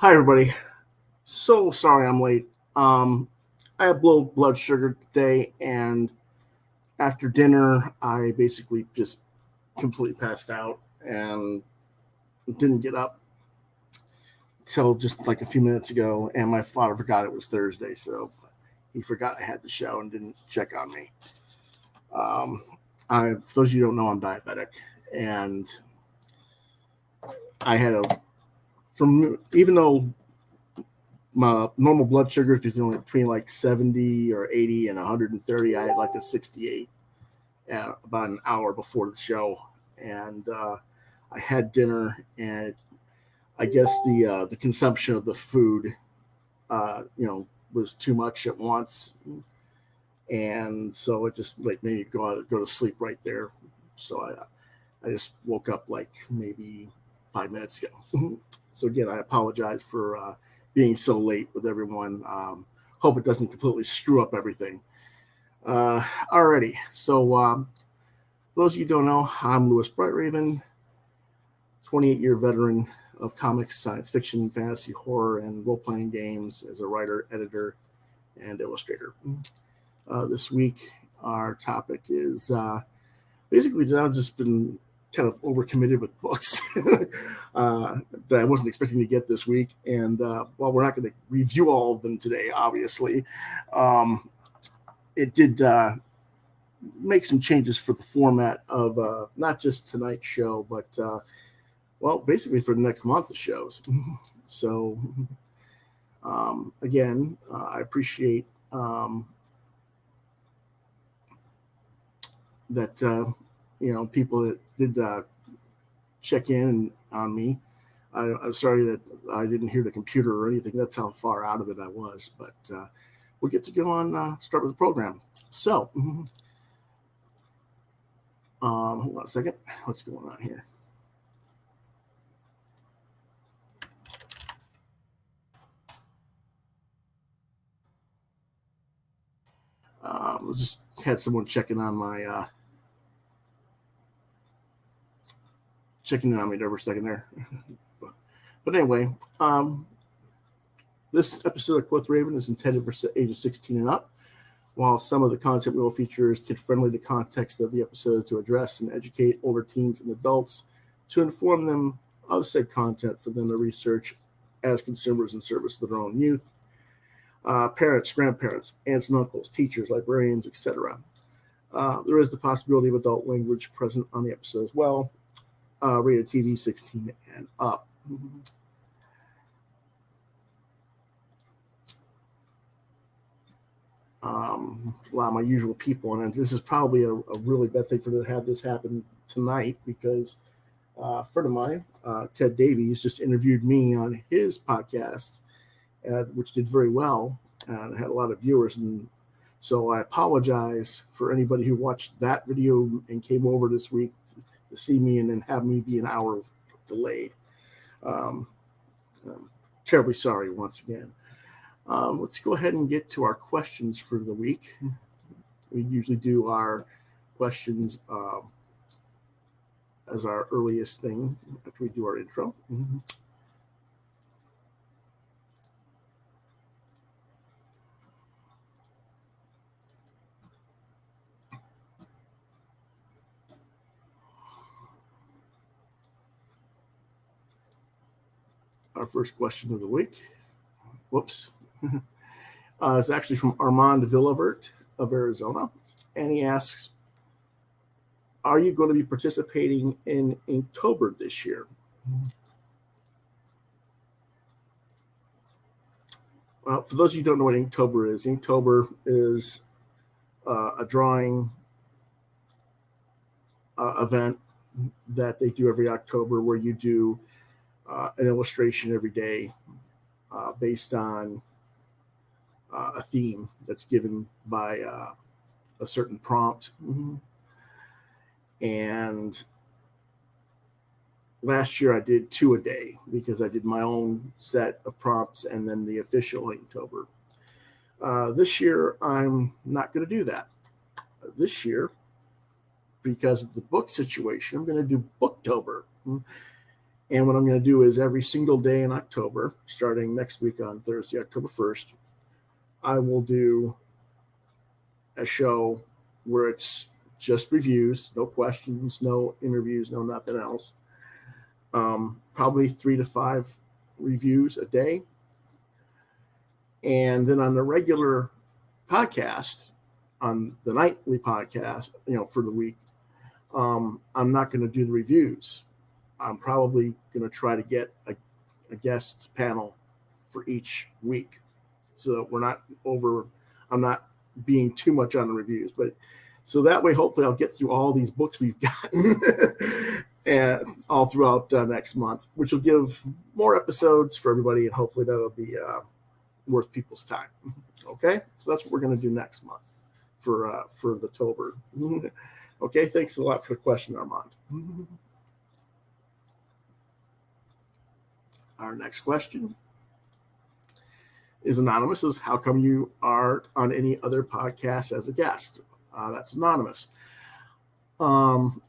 Hi, everybody. So sorry I'm late. I had low blood sugar today, and after dinner, I basically just completely passed out and didn't get up till just like a few minutes ago. And my father forgot it was Thursday, so he forgot I had the show and didn't check on me. Um, for those of you who don't know, I'm diabetic, and I had even though my normal blood sugar is between like 70 or 80 and 130. I had like a 68 about an hour before the show, and I had dinner, and I guess the consumption of the food, was too much at once, and so it just like made me go to sleep right there. So I just woke up like maybe 5 minutes ago. So again, I apologize for being so late with everyone. Hope it doesn't completely screw up everything. Alrighty, so for those of you who don't know, I'm Louis Brightraven, 28-year veteran of comics, science fiction, fantasy, horror, and role-playing games as a writer, editor, and illustrator. This week, our topic is basically I've just been kind of overcommitted with books that I wasn't expecting to get this week. And while we're not going to review all of them today, obviously, it did make some changes for the format of not just tonight's show, but basically for the next month of shows. So again, I appreciate that people that did check in on me. I'm sorry that I didn't hear the computer or anything. That's how far out of it I was. But we'll get to go on, start with the program. So, hold on a second. What's going on here? We just had someone checking on my checking in on me there for a second there. But anyway, this episode of Quoth Raven is intended for ages 16 and up. While some of the content we will feature is kid-friendly, the context of the episode to address and educate older teens and adults to inform them of said content for them to research as consumers in service of their own youth. Parents, grandparents, aunts and uncles, teachers, librarians, etc. There is the possibility of adult language present on the episode as well. Rated TV 16 and up. A lot of my usual people, and this is probably a really bad thing for to have this happen tonight because a friend of mine, Ted Davies, just interviewed me on his podcast, which did very well and had a lot of viewers. And so I apologize for anybody who watched that video and came over this week to see me and then have me be an hour delayed. I'm terribly sorry once again. Let's go ahead and get to our questions for the week. We usually do our questions as our earliest thing after we do our intro. Our first question of the week. Whoops. It's actually from Armand Villavert of Arizona. And he asks, are you going to be participating in Inktober this year? For those of you who don't know what Inktober is a drawing event that they do every October where you do an illustration every day based on a theme that's given by a certain prompt. And last year I did 2 a day because I did my own set of prompts and then the official Inktober. This year I'm not going to do that. This year, because of the book situation, I'm going to do Booktober. And what I'm going to do is every single day in October, starting next week on Thursday, October 1st, I will do a show where it's just reviews, no questions, no interviews, no nothing else. Probably 3 to 5 reviews a day. And then on the regular podcast, on the nightly podcast, for the week, I'm not going to do the reviews. I'm probably going to try to get a guest panel for each week, so I'm not being too much on the reviews, but so that way, hopefully I'll get through all these books we've gotten and all throughout next month, which will give more episodes for everybody, and hopefully that'll be worth people's time. Okay, so that's what we're going to do next month for the Tober. Okay, thanks a lot for the question, Armand. Our next question is anonymous. Is how come you aren't on any other podcasts as a guest? That's anonymous. Well,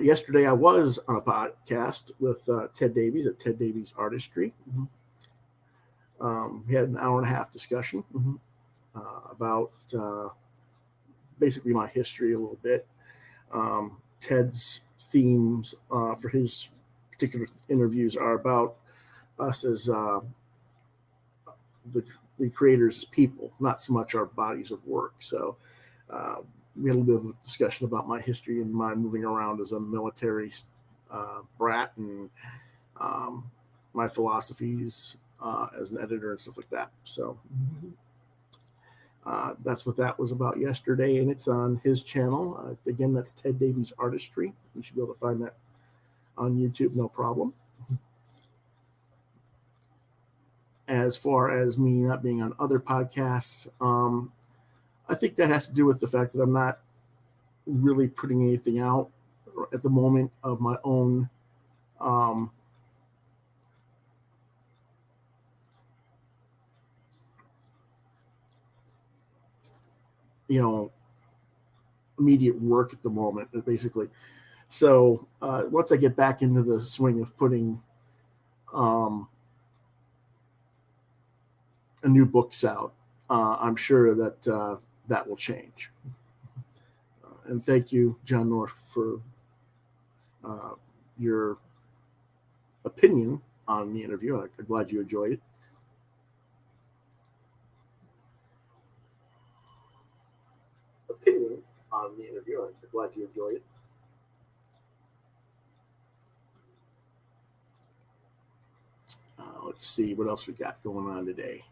yesterday I was on a podcast with Ted Davies at Ted Davies Artistry. We had an hour and a half discussion about basically my history a little bit. Ted's themes for his particular interviews are about us as the creators as people, not so much our bodies of work. So we had a little bit of a discussion about my history and my moving around as a military brat, and my philosophies as an editor and stuff like that. So that's what that was about yesterday, and it's on his channel. Again, that's Ted Davies Artistry. You should be able to find that on YouTube, no problem. As far as me not being on other podcasts, I think that has to do with the fact that I'm not really putting anything out at the moment of my own immediate work at the moment, basically. So once I get back into the swing of putting a new books out, I'm sure that that will change. And thank you, John North, for your opinion on the interview. I'm glad you enjoyed it. Opinion on the interview. I'm glad you enjoyed it. Let's see what else we got going on today.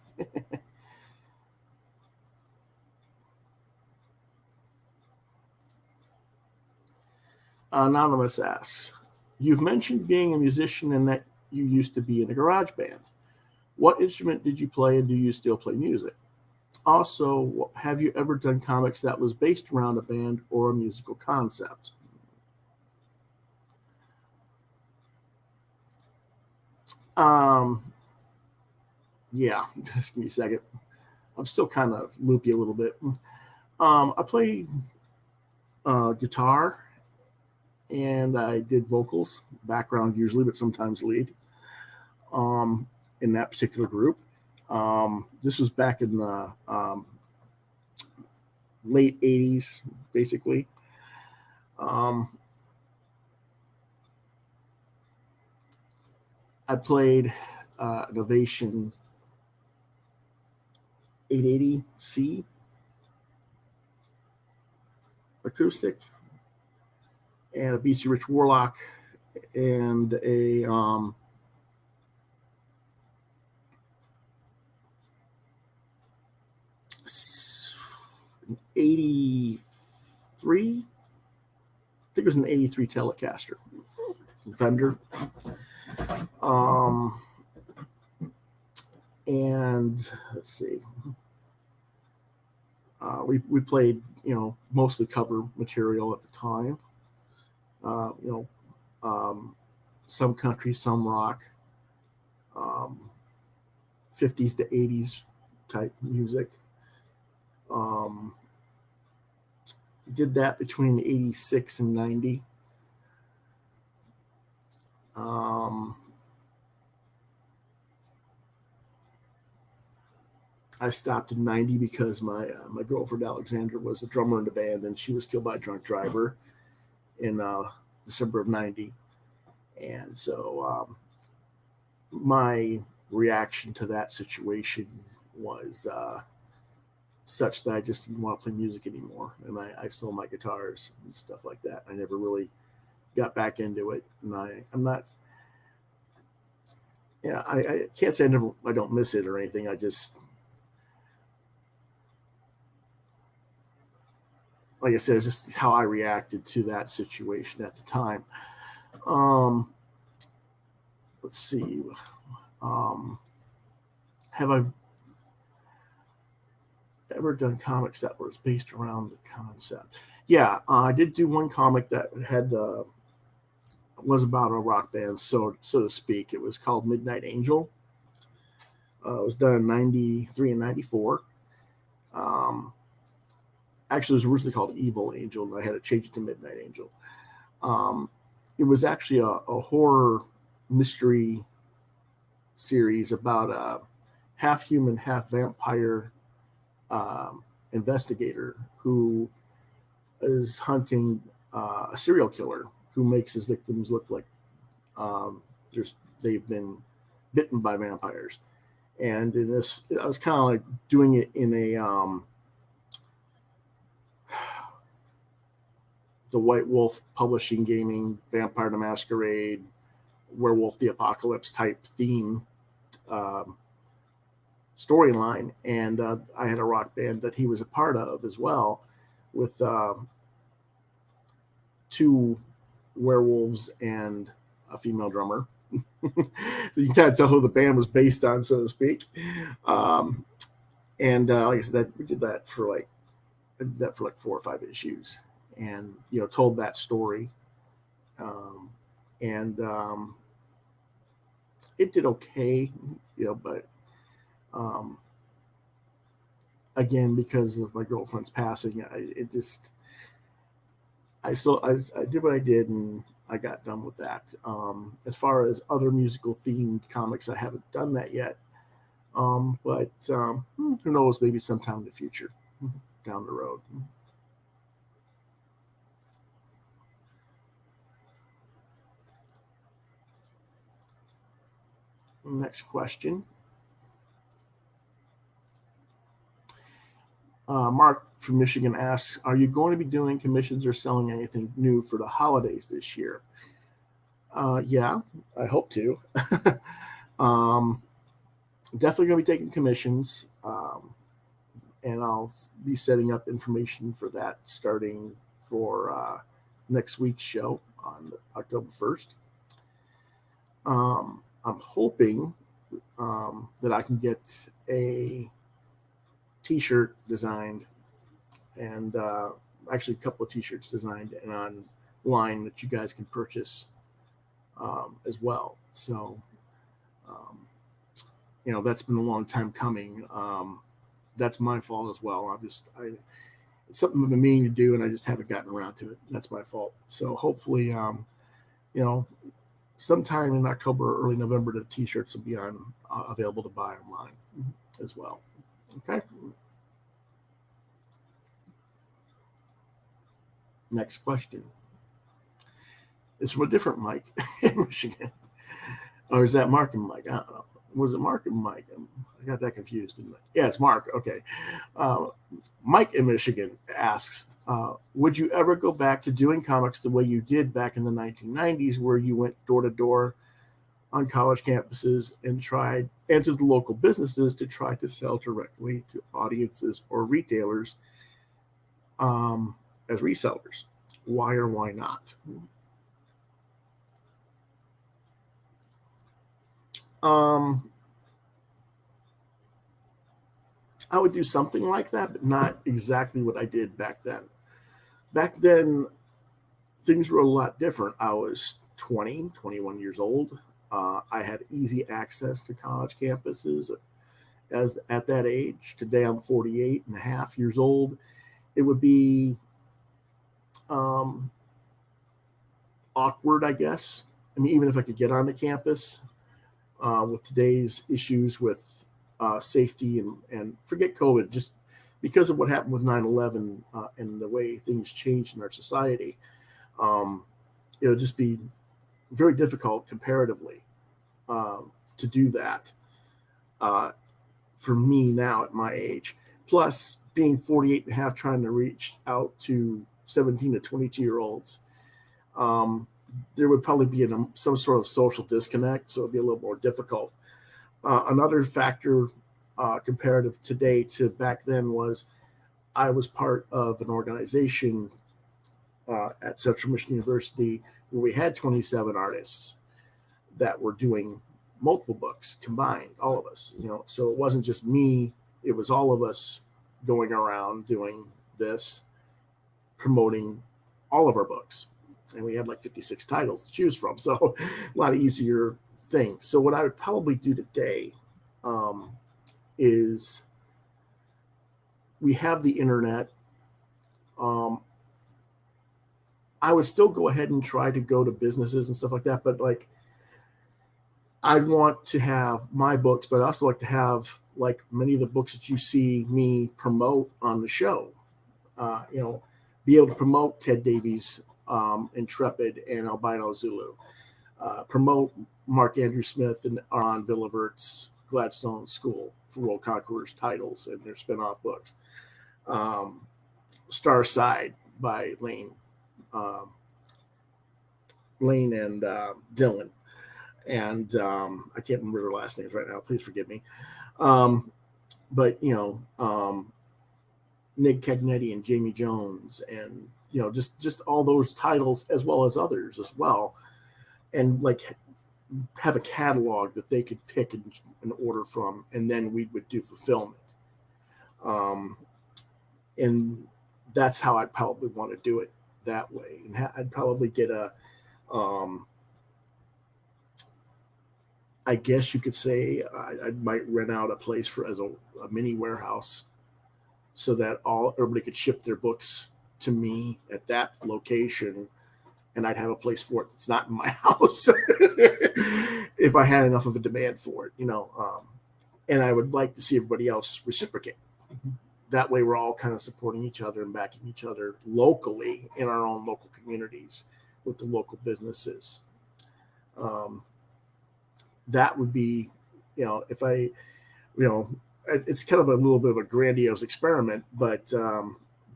Anonymous asks, you've mentioned being a musician and that you used to be in a garage band. What instrument did you play, and do you still play music? Also, have you ever done comics that was based around a band or a musical concept? Yeah, just give me a second. I'm still kind of loopy a little bit. I play guitar, and I did vocals, background usually, but sometimes lead in that particular group. This was back in the late 80s, basically. I played an Ovation 880C acoustic, and a BC Rich Warlock, and a an 83, I think it was an 83 Telecaster Fender. And let's see, we played, mostly cover material at the time. Some country, some rock, 50s to 80s type music. Did that between 86 and 90. Um, I stopped at 90 because my girlfriend Alexandra was the drummer in the band, and she was killed by a drunk driver in December of 90. And so my reaction to that situation was such that I just didn't want to play music anymore. And I sold my guitars and stuff like that. I never really got back into it. And I'm not, yeah, I can't say I don't miss it or anything. I just, like I said, it's just how I reacted to that situation at the time. Um, let's see. Um, have I ever done comics that was based around the concept? Yeah, I did do one comic that had was about a rock band, so to speak. It was called Midnight Angel. It was done in '93 and '94. Um, actually, it was originally called Evil Angel, and I had to change it to Midnight Angel. Um, it was actually a horror mystery series about a half human, half vampire investigator who is hunting a serial killer who makes his victims look like um, they've been bitten by vampires. And in this, I was kind of like doing it in a the White Wolf Publishing Gaming Vampire the Masquerade Werewolf the Apocalypse type theme um, storyline. And I had a rock band that he was a part of as well, with two werewolves and a female drummer. So you can kind of tell who the band was based on, so to speak. Um, and like I said, we did that for like 4 or 5 issues, and told that story. And it did okay, but again, because of my girlfriend's passing, I did what I did, and I got done with that. As far as other musical themed comics, I haven't done that yet. But who knows? Maybe sometime in the future, down the road. Next question. Mark from Michigan asks, are you going to be doing commissions or selling anything new for the holidays this year? Yeah, I hope to. Definitely going to be taking commissions, and I'll be setting up information for that starting for next week's show on October 1st. I'm hoping that I can get a t-shirt designed, and actually a couple of t-shirts designed and online that you guys can purchase as well. So that's been a long time coming. That's my fault as well. It's something I've been meaning to do, and I just haven't gotten around to it. That's my fault. So hopefully sometime in October or early November, the t-shirts will be available to buy online as well. Okay. Next question. It's from a different Mike in Michigan. Or is that Mark and Mike? I don't know. Was it Mark and Mike? I got that confused, didn't I? Yeah, it's Mark. Okay. Mike in Michigan asks, would you ever go back to doing comics the way you did back in the 1990s, where you went door to door on college campuses and to the local businesses to try to sell directly to audiences or retailers as resellers? Why or why not? I would do something like that, but not exactly what I did back then. Back then, things were a lot different. I was 20, 21 years old. I had easy access to college campuses at that age. Today, I'm 48 and a half years old. It would be awkward, I guess, I mean, even if I could get onto campus, with today's issues with safety and forget COVID, just because of what happened with 9/11 and the way things changed in our society, um, it would just be very difficult comparatively to do that uh, for me now at my age. Plus, being 48 and a half, trying to reach out to 17 to 22-year-olds, um, there would probably be some sort of social disconnect, so it'd be a little more difficult. Another factor comparative today to back then was I was part of an organization at Central Michigan University where we had 27 artists that were doing multiple books combined, all of us, so it wasn't just me, it was all of us going around doing this, promoting all of our books. And we had like 56 titles to choose from. So a lot of easier things. So what I would probably do today is we have the internet. I would still go ahead and try to go to businesses and stuff like that, but like I'd want to have my books, but I also like to have like many of the books that you see me promote on the show. Be able to promote Ted Davies' Intrepid and Albino Zulu, promote Mark Andrew Smith and Ron Villavert's Gladstone School for World Conquerors titles and their spin-off books. Star Side by Lane and Dylan. And I can't remember their last names right now. Please forgive me. But, Nick Cagnetti and Jamie Jones and, just all those titles as well as others as well. And like have a catalog that they could pick and order from, and then we would do fulfillment. And that's how I'd probably want to do it that way. And I'd probably get I guess you could say I might rent out a place as a mini warehouse so that everybody could ship their books to me at that location, and I'd have a place for it that's not in my house if I had enough of a demand for it, and I would like to see everybody else reciprocate. That way we're all kind of supporting each other and backing each other locally in our own local communities with the local businesses. That would be, if I, it's kind of a little bit of a grandiose experiment, but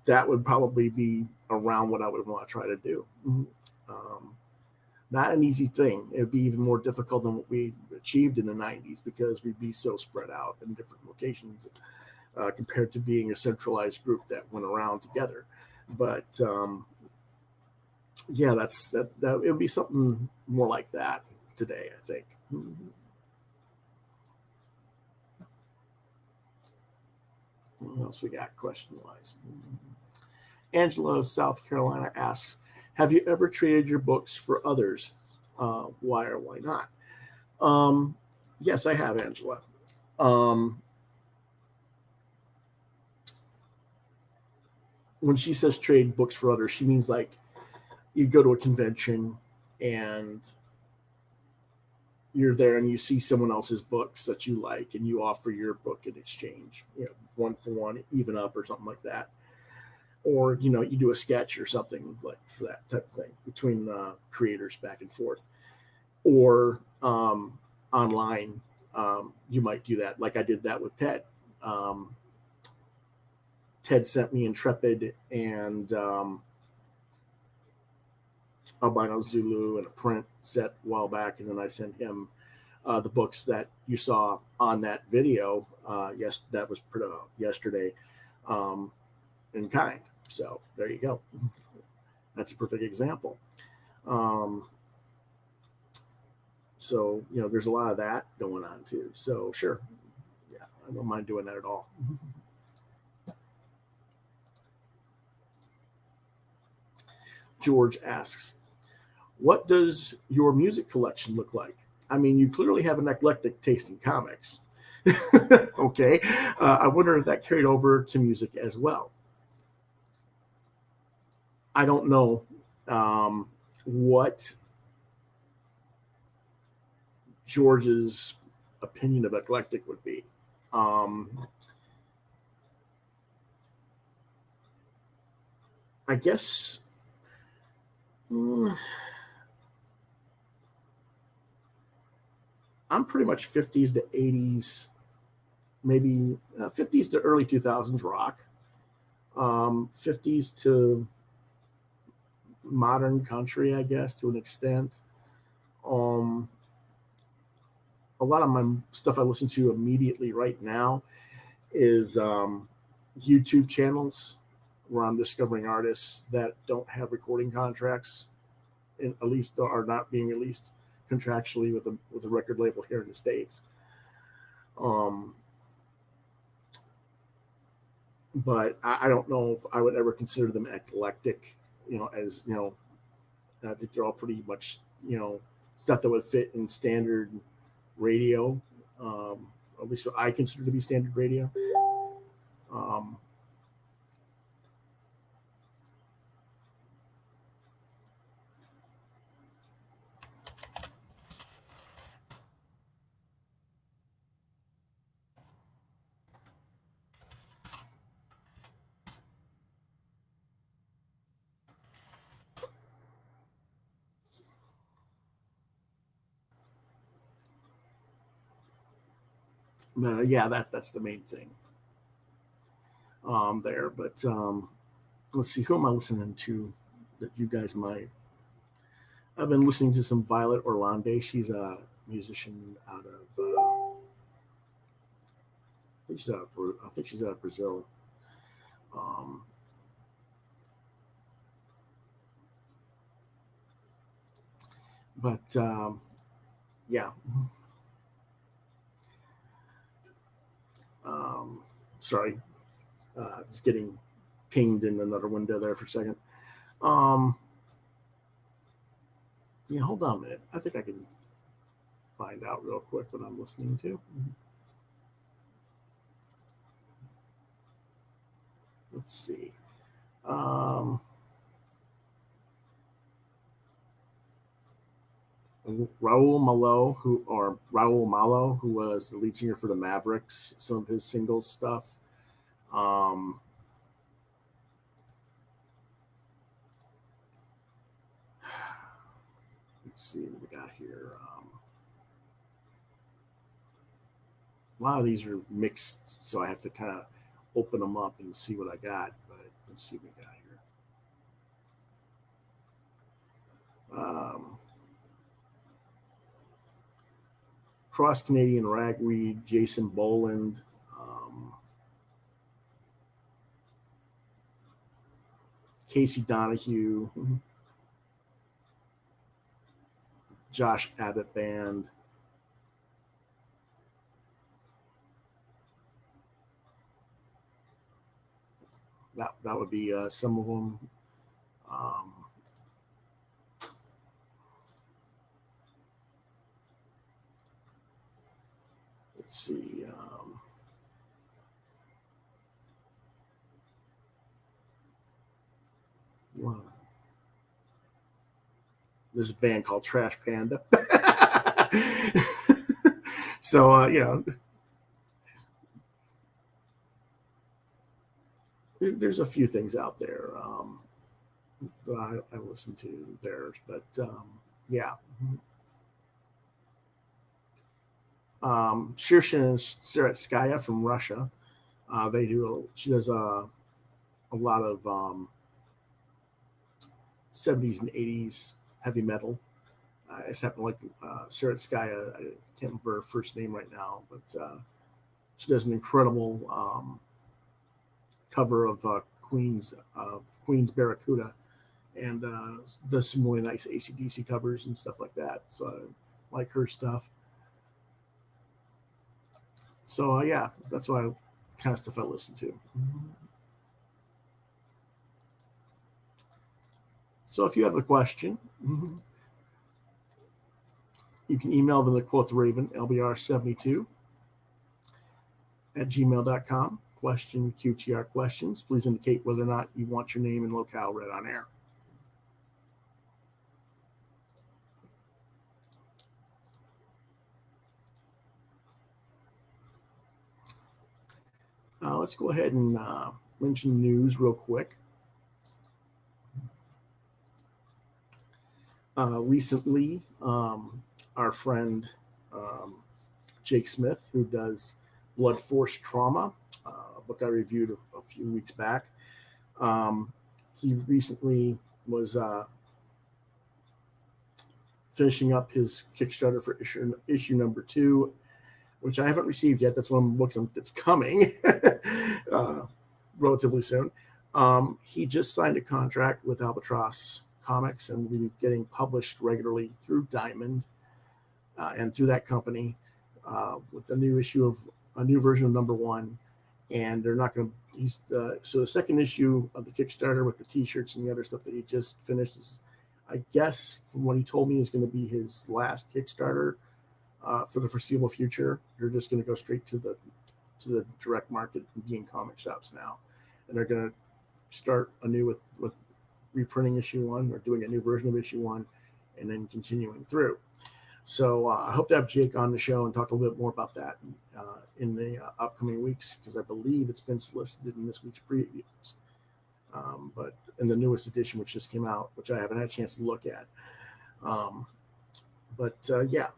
that would probably be around what I would want to try to do. Not an easy thing. It would be even more difficult than what we achieved in the 90s because we'd be so spread out in different locations compared to being a centralized group that went around together. But yeah, that it would be something more like that today, I think. What else we got question-wise? Angela, South Carolina asks, have you ever traded your books for others? Why or why not? Yes, I have, Angela. When she says trade books for others, she means like you go to a convention and you're there and you see someone else's books that you like and you offer your book in exchange, 1-for-1, even up or something like that. Or, you do a sketch or something like for that type of thing between creators back and forth. Or online, you might do that. Like I did that with Ted. Ted sent me Intrepid and Albino Zulu and a print set a while back, and then I sent him the books that you saw on that video. Yes, that was put out yesterday, in kind. So there you go. That's a perfect example. So there's a lot of that going on too. So sure, yeah, I don't mind doing that at all. George asks, what does your music collection look like? I mean, you clearly have an eclectic taste in comics. Okay. I wonder if that carried over to music as well. I don't know what George's opinion of eclectic would be. I guess I'm pretty much 50s to 80s, maybe 50s to early 2000s rock, 50s to modern country, I guess, to an extent. A lot of my stuff I listen to immediately right now is YouTube channels where I'm discovering artists that don't have recording contracts, and at least are not being released contractually with a record label here in the States. But I don't know if I would ever consider them eclectic, as I think they're all pretty much, stuff that would fit in standard radio, at least what I consider to be standard radio. Yeah, that's the main thing there. But let's see, who am I listening to that you guys might? I've been listening to some Violet Orlande. She's a musician out of I think she's out of Brazil. But yeah. Sorry, just getting pinged in another window there for a second. Yeah, hold on a minute. I think I can find out real quick what I'm listening to. Let's see. Raul Malo, who was the lead singer for the Mavericks, some of his singles stuff. Let's see what we got here. A lot of these are mixed, so I have to kind of open them up and see what I got. But let's see what we got here. Cross Canadian Ragweed, Jason Boland, Casey Donahue, Josh Abbott Band. That would be some of them. Let's see. There's a band called Trash Panda. So, there's a few things out there that I listen to there, but yeah. Shirshin Seretskaya from Russia. She does a lot of 70s and 80s heavy metal. I just happen to like Seretskaya. I can't remember her first name right now, but she does an incredible cover of Queen's Barracuda, and does some really nice AC/DC covers and stuff like that. So I like her stuff. So yeah, that's what kind of stuff I listen to. So if you have a question, you can email them at Quoth Raven, LBR72 at gmail.com. Question QTR questions. Please indicate whether or not you want your name and locale read on air. Let's go ahead and mention news real quick. Recently, our friend Jake Smith, who does Blood Force Trauma, a book I reviewed a few weeks back, he recently was finishing up his Kickstarter for issue number 2, which I haven't received yet. That's one of the books that's coming relatively soon. He just signed a contract with Albatross Comics and will be getting published regularly through Diamond and through that company with a new version of number 1. And they're not going to. So the second issue of the Kickstarter with the T-shirts and the other stuff that he just finished is, I guess, from what he told me, is going to be his last Kickstarter for the foreseeable future. They're just going to go straight to the direct market and be in comic shops now, and they're going to start anew with reprinting issue 1 or doing a new version of issue 1, and then continuing through. So I hope to have Jake on the show and talk a little bit more about that in the upcoming weeks, because I believe it's been solicited in this week's previews. But in the newest edition, which just came out, which I haven't had a chance to look at. Yeah,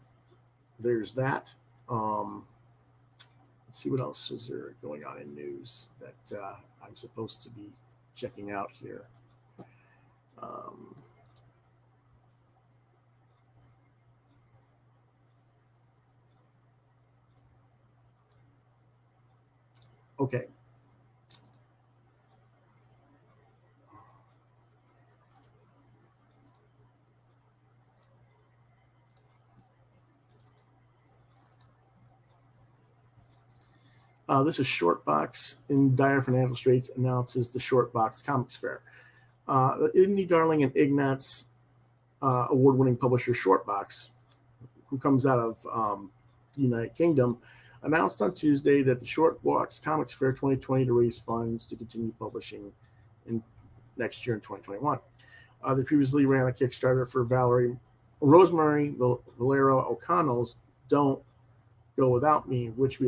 there's that. Let's see what else is there going on in news that I'm supposed to be checking out here. Okay. This is Shortbox in dire financial straits announces the Shortbox Comics Fair. Indie darling and Ignatz award-winning publisher Shortbox, who comes out of United Kingdom, announced on Tuesday that the Shortbox Comics Fair 2020 to raise funds to continue publishing in next year in 2021. They previously ran a Kickstarter for Rosemary Valero O'Connell's Don't Go Without Me, which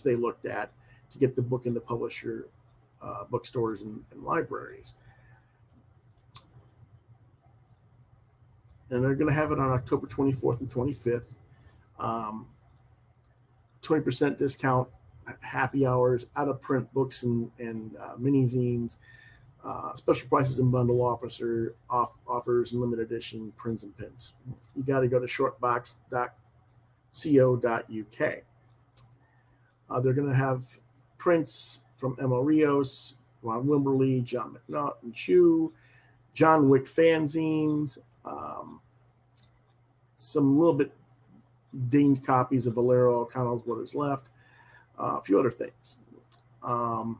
they looked at to get the book into publisher bookstores and libraries. And they're going to have it on October 24th and 25th. 20% discount, happy hours, out-of-print books and mini zines, special prices and bundle offers, and limited edition prints and pins. You got to go to shortbox.co.uk. They're going to have prints from Emma Rios, Ron Wimberly, John McNaughton Chu, John Wick fanzines, some little bit dinged copies of Valero O'Connell's What Is Left, a few other things. The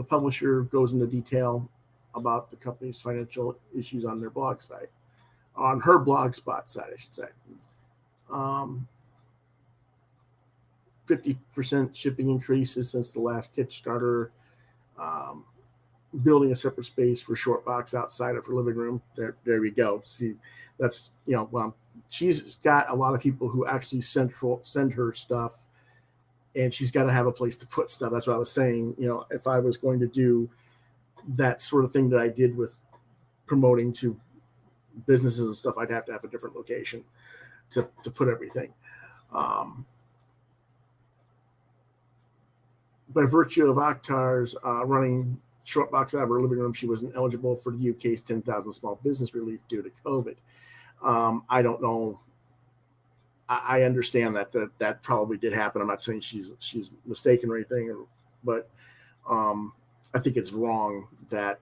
publisher goes into detail about the company's financial issues on their blog site, on her blogspot site, I should say. 50% shipping increases since the last Kickstarter, building a separate space for Shortbox outside of her living room. There we go. See, that's, she's got a lot of people who actually send her stuff, and she's got to have a place to put stuff. That's what I was saying. If I was going to do that sort of thing that I did with promoting to businesses and stuff, I'd have to have a different location to put everything. By virtue of Akhtar's running Shortbox out of her living room, she wasn't eligible for the UK's 10,000 small business relief due to COVID. I don't know. I understand that probably did happen. I'm not saying she's mistaken or anything, but I think it's wrong that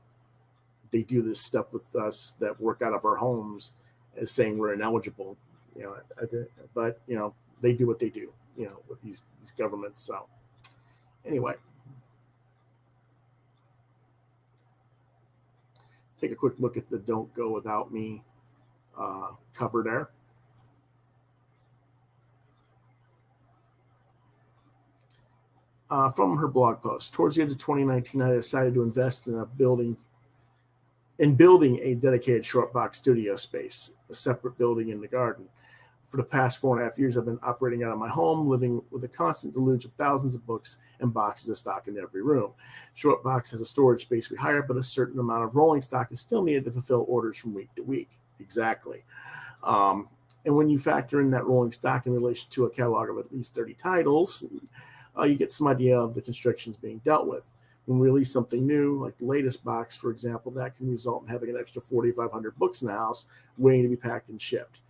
they do this stuff with us that work out of our homes as saying we're ineligible. But they do what they do. With these governments. So anyway. Take a quick look at the Don't Go Without Me cover there. From her blog post, towards the end of 2019, I decided to invest in building a dedicated Shortbox studio space, a separate building in the garden. For the past 4.5 years, I've been operating out of my home, living with a constant deluge of thousands of books and boxes of stock in every room. Short Box has a storage space we hire, but a certain amount of rolling stock is still needed to fulfill orders from week to week. Exactly. And when you factor in that rolling stock in relation to a catalog of at least 30 titles, you get some idea of the constrictions being dealt with. When we release something new, like the latest box, for example, that can result in having an extra 4,500 books in the house waiting to be packed and shipped.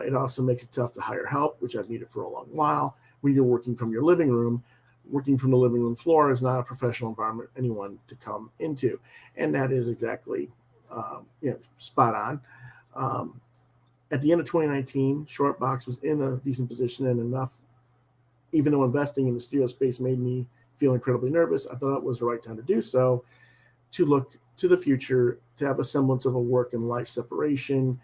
It also makes it tough to hire help, which I've needed for a long while. When you're working from your living room, working from the living room floor is not a professional environment for anyone to come into. And that is exactly spot on. At the end of 2019, Short Box was in a decent position and enough, even though investing in the studio space made me feel incredibly nervous, I thought it was the right time to do so, to look to the future, to have a semblance of a work and life separation,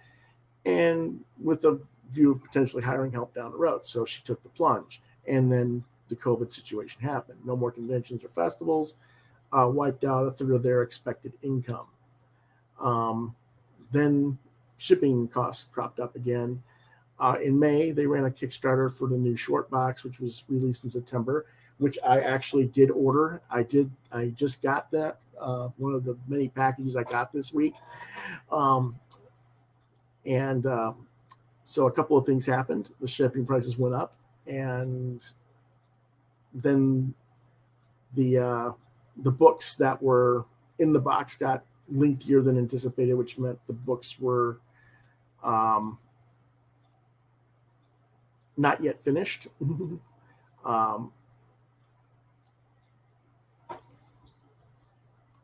and with a view of potentially hiring help down the road. So she took the plunge. And then the COVID situation happened. No more conventions or festivals, wiped out a third of their expected income. Then shipping costs cropped up again. In May, they ran a Kickstarter for the new Short Box, which was released in September, which I actually did order. I just got that, one of the many packages I got this week. So a couple of things happened. The shipping prices went up, and then the books that were in the box got lengthier than anticipated, which meant the books were not yet finished.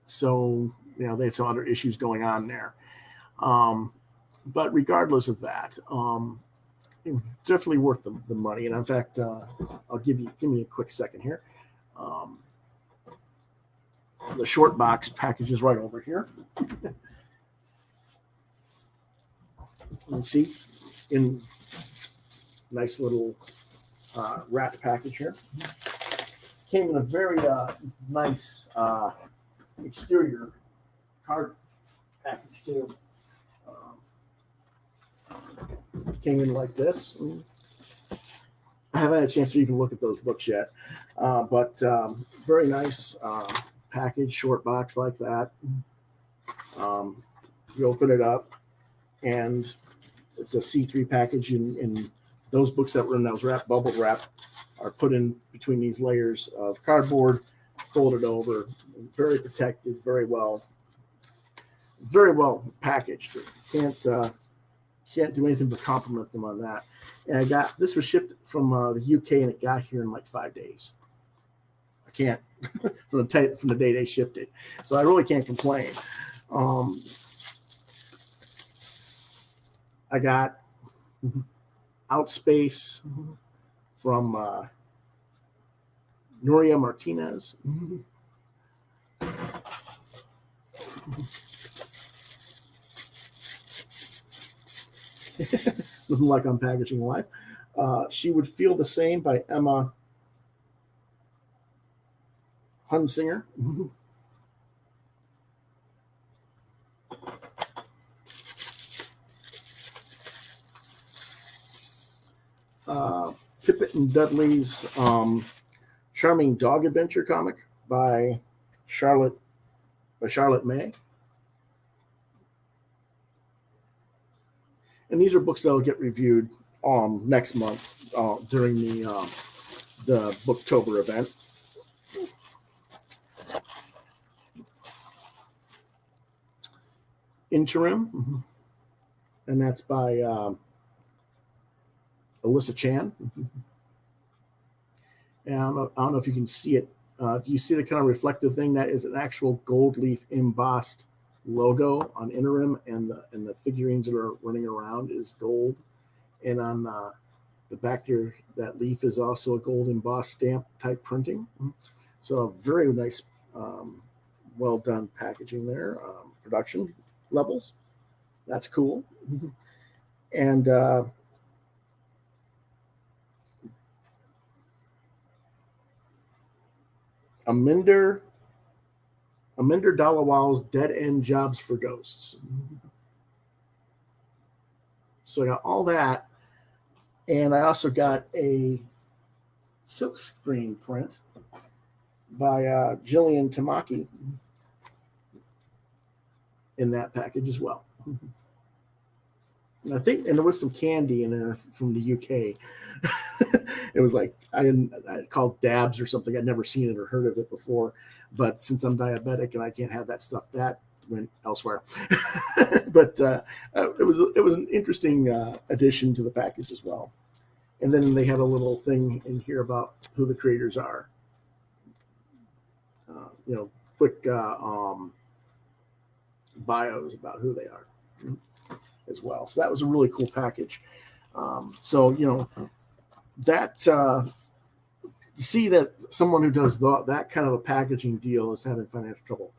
So they had some other issues going on there. But regardless of that, it's definitely worth the money. And in fact, I'll give me a quick second here. The Short Box package is right over here. You see, in nice little wrapped package here. Came in a very nice exterior card package too. Came in like this. I haven't had a chance to even look at those books yet, but very nice package, Short Box like that. You open it up, and it's a C3 package, and those books that were in those bubble wrap are put in between these layers of cardboard, folded over, very protected, very well packaged. Can't do anything but compliment them on that. And this was shipped from the UK, and it got here in like 5 days. I can't from the day they shipped it, so I really can't complain. I got Outspace from Nuria Martinez. Nothing like unpackaging life. She Would Feel the Same by Emma Hunsinger. Pippet and Dudley's Charming Dog Adventure comic by Charlotte May. And these are books that will get reviewed next month during the Booktober event. Interim, and that's by Alyssa Chan. And I don't know if you can see it. Do you see the kind of reflective thing? That is an actual gold leaf embossed logo on Interim, and the figurines that are running around is gold. And on the back there, that leaf is also a gold embossed stamp type printing. So very nice, well done packaging there. Production levels. That's cool. And Aminder Dalawal's Dead End Jobs for Ghosts. So I got all that And I also got a silkscreen print by Jillian Tamaki in that package as well. And I think, and there was some candy in there from the UK. It was like I called dabs or something. I'd never seen it or heard of it before, but since I'm diabetic and I can't have that stuff, that went elsewhere. But it was an interesting addition to the package as well. And then they have a little thing in here about who the creators are. Quick bios about who they are as well. So that was a really cool package. That to see that someone who does that kind of a packaging deal is having financial trouble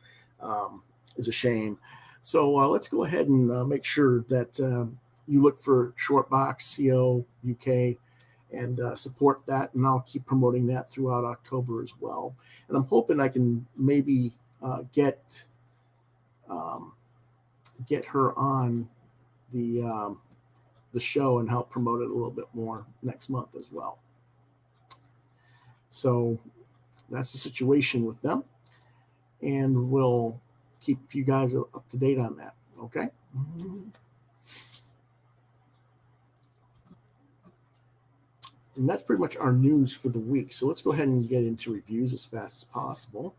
is a shame. So let's go ahead and make sure that you look for Shortbox CO UK and support that, and I'll keep promoting that throughout October as well. And I'm hoping I can maybe get her on the show and help promote it a little bit more next month as well. So that's the situation with them, and we'll keep you guys up to date on that. Okay. And that's pretty much our news for the week. So let's go ahead and get into reviews as fast as possible.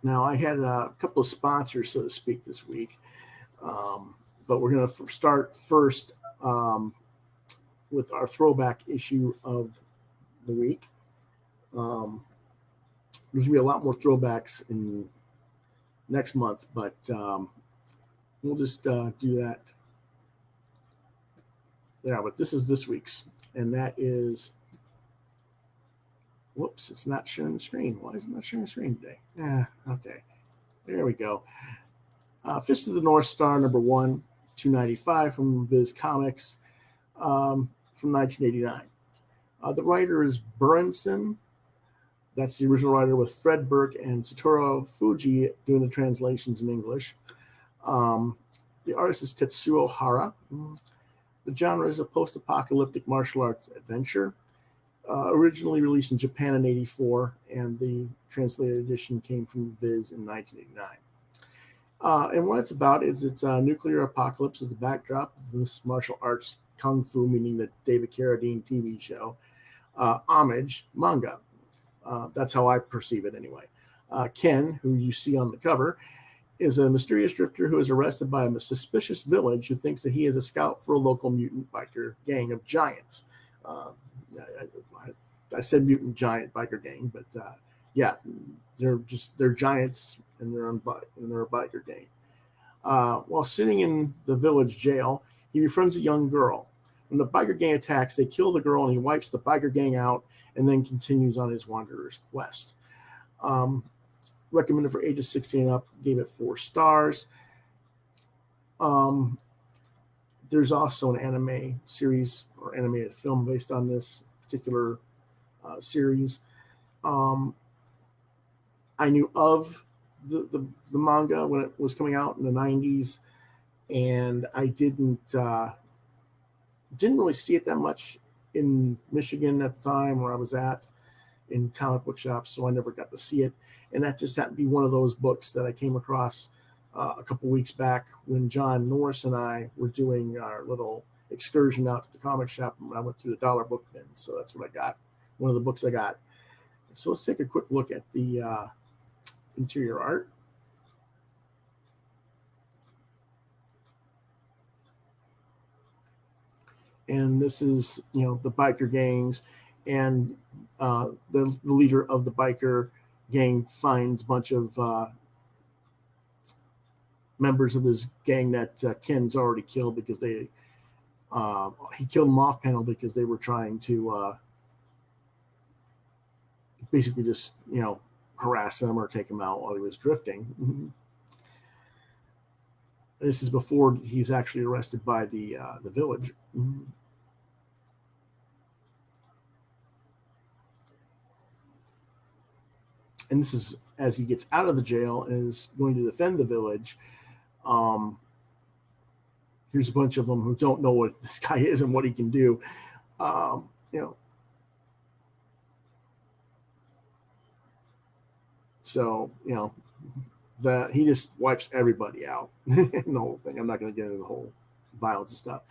Now, I had a couple of sponsors, so to speak, this week. But we're going to start first with our throwback issue of the week. There's going to be a lot more throwbacks in next month, but we'll just do that. Yeah, but this is this week's, and that is, whoops, it's not sharing the screen. Why is it not sharing the screen today? Okay. There we go. Fist of the North Star, number 1, 295 from Viz Comics from 1989. The writer is Burenson. That's the original writer, with Fred Burke and Satoru Fuji doing the translations in English. The artist is Tetsuo Hara. The genre is a post-apocalyptic martial arts adventure. Originally released in Japan in 1984, and the translated edition came from Viz in 1989. And what it's about is it's a nuclear apocalypse as the backdrop of this martial arts kung fu, meaning the David Carradine TV show, homage manga. That's how I perceive it anyway. Ken, who you see on the cover, is a mysterious drifter who is arrested by a suspicious village who thinks that he is a scout for a local mutant biker gang of giants. I said mutant giant biker gang, but yeah, they're giants and they're a biker gang. While sitting in the village jail, he befriends a young girl. When the biker gang attacks, they kill the girl and he wipes the biker gang out and then continues on his wanderer's quest. Recommended for ages 16 and up, gave it 4 stars. There's also an anime series or animated film based on this particular series. I knew of the manga when it was coming out in the 90s, and I didn't really see it that much in Michigan at the time where I was at in comic book shops, so I never got to see it. And that just happened to be one of those books that I came across a couple weeks back when John Norris and I were doing our little excursion out to the comic shop, and I went through the dollar book bin. So that's what I got, one of the books I got. So let's take a quick look at the interior art. And this is, the biker gangs, and the leader of the biker gang finds a bunch of members of his gang that Ken's already killed because he killed them off panel because they were trying to basically just harass him or take him out while he was drifting. This is before he's actually arrested by the village. And this is as he gets out of the jail and is going to defend the village. here's a bunch of them who don't know what this guy is and what he can do. So, that he just wipes everybody out in the whole thing. I'm not going to get into the whole violence and stuff.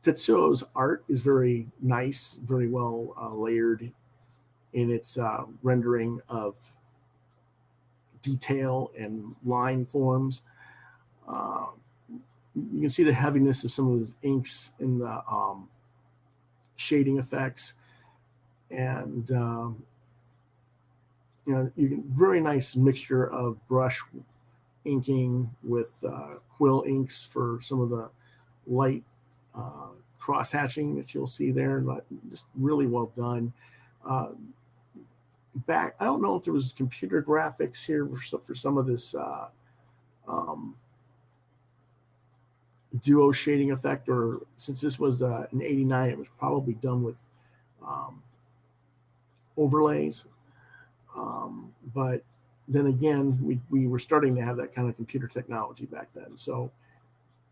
Tetsuo's art is very nice, very well layered in its rendering of detail and line forms. You can see the heaviness of some of his inks in the shading effects, and you can very nice mixture of brush inking with quill inks for some of the light cross hatching that you'll see there. Just really well done. I don't know if there was computer graphics here for some of this duo shading effect, or since this was an 89, it was probably done with overlays. But then again, we were starting to have that kind of computer technology back then. So,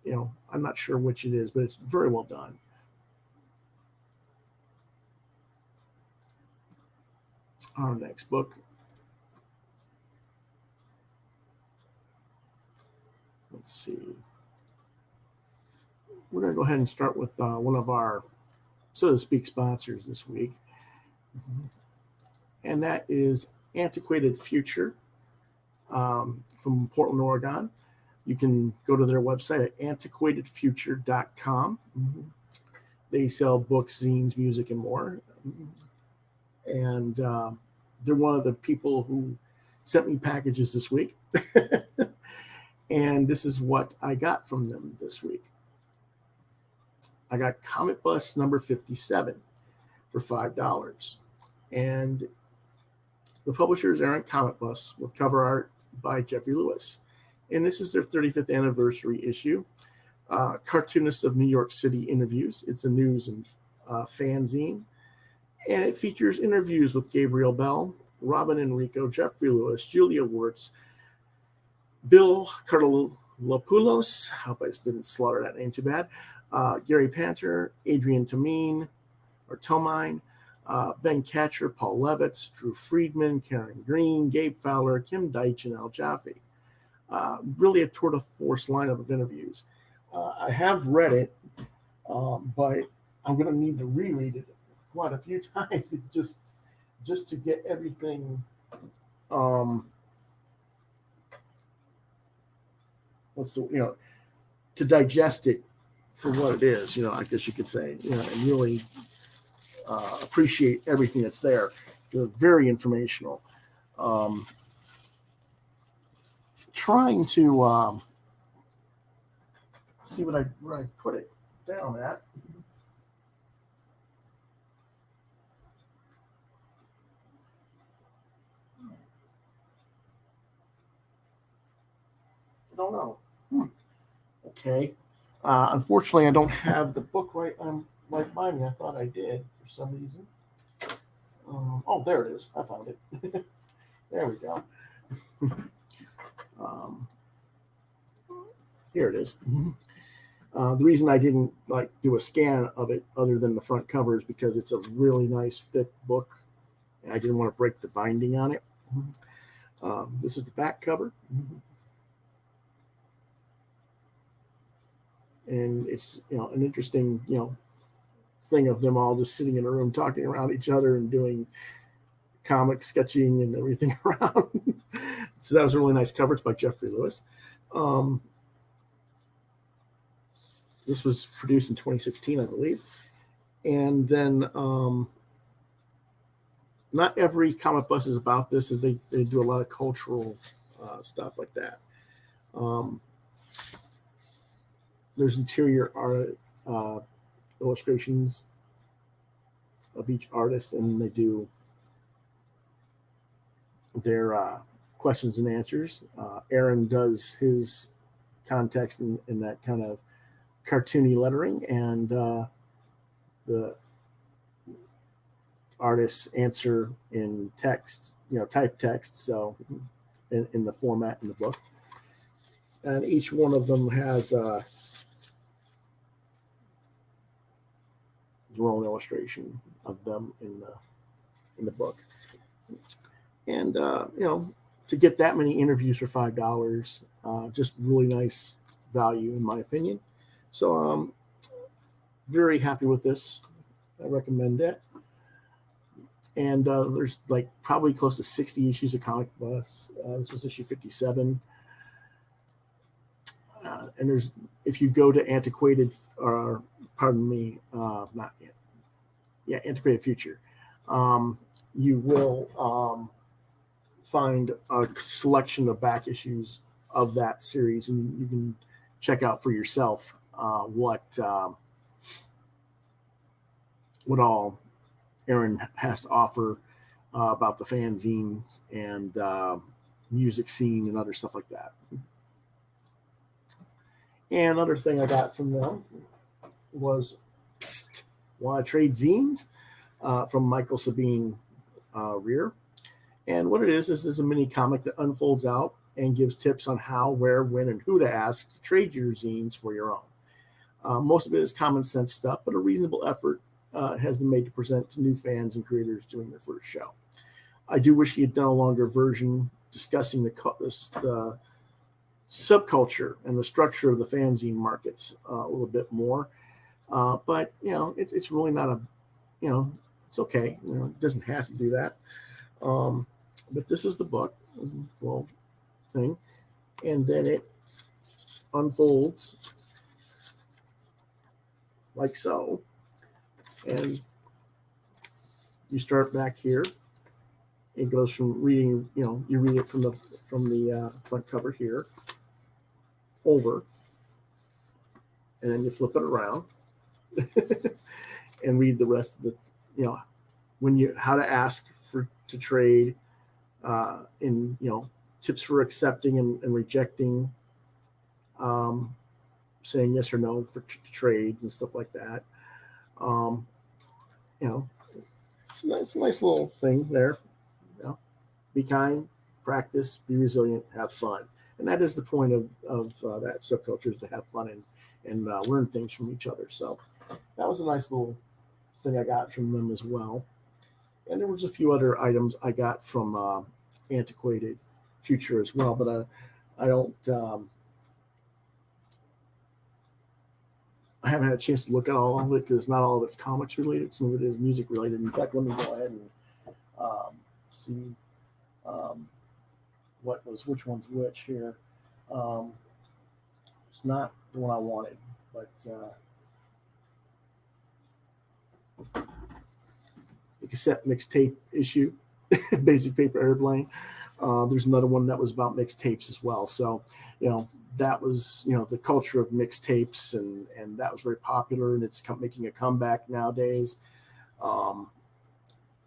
I'm not sure which it is, but it's very well done. Our next book. Let's see. We're going to go ahead and start with one of our, so to speak, sponsors this week. And that is Antiquated Future from Portland, Oregon. You can go to their website at antiquatedfuture.com. They sell books, zines, music, and more. And they're one of the people who sent me packages this week. And this is what I got from them this week. I got Comet Bus number 57 for $5. And the publishers are Comet Bus with cover art by Jeffrey Lewis. And this is their 35th anniversary issue. Cartoonist of New York City interviews. It's a news and fanzine. And it features interviews with Gabriel Bell, Robin Enrico, Jeffrey Lewis, Julia Wirtz, Bill Cartolopoulos, I hope I didn't slaughter that name too bad, Gary Panter, Adrian Tomine, Ben Catcher, Paul Levitz, Drew Friedman, Karen Green, Gabe Fowler, Kim Deitch, and Al Jaffe. Really a tour de force lineup of interviews. I have read it, but I'm going to need to reread it quite a few times just to get everything to digest it for what it is, I guess you could say, and really appreciate everything that's there. They're very informational. Trying to see where I put it down at. I don't know. Okay. Unfortunately, I don't have the book right by me. I thought I did for some reason. Oh, there it is. I found it. There we go. Here it is. The reason I didn't do a scan of it other than the front cover is because it's a really nice thick book, and I didn't want to break the binding on it. This is the back cover. And it's an interesting thing of them all just sitting in a room talking around each other and doing comic sketching and everything around. So that was a really nice cover. It's by Jeffrey Lewis. This was produced in 2016, I believe. And then not every comic bus is about this. They do a lot of cultural stuff like that. There's interior art illustrations of each artist, and they do their questions and answers. Aaron does his context in that kind of cartoony lettering, and the artists answer in text, type text, so in the format in the book. and each one of them has their own illustration of them in the book. And to get that many interviews for $5, just really nice value in my opinion. So very happy with this. I recommend it. And there's like probably close to 60 issues of Comic Bus. This was issue 57. And there's, if you go to Antiquated, or pardon me, not yet. Yeah, Antiquated Future. You will find a selection of back issues of that series, and you can check out for yourself what all Aaron has to offer about the fanzines and music scene and other stuff like that. And another thing I got from them was, want to trade zines? From Michael Sabine Rear. And what it is a mini comic that unfolds out and gives tips on how, where, when, and who to ask to trade your zines for your own. Most of it is common sense stuff, but a reasonable effort has been made to present to new fans and creators doing their first show. I do wish he had done a longer version discussing the subculture and the structure of the fanzine markets a little bit more. But, it's really not a, it's okay. It doesn't have to do that. But this is the book, little thing. And then it unfolds like so. And you start back here. It goes from reading, you read it from the front cover here over, and then you flip it around and read the rest of the, how to ask to trade, in tips for accepting and rejecting, saying yes or no for trades and stuff like that. It's a nice little thing there. Be kind, practice, be resilient, have fun. And that is the point of that subculture, is to have fun and learn things from each other. So that was a nice little thing I got from them as well. And there was a few other items I got from Antiquated Future as well, but I don't. I haven't had a chance to look at all of it because not all of it's comics related. Some of it is music related. In fact, let me go ahead and see which one's which here. It's not the one I wanted, but the cassette mixtape issue, Basic Paper Airplane. There's another one that was about mixtapes as well. So, that was, the culture of mixtapes, and that was very popular, and it's making a comeback nowadays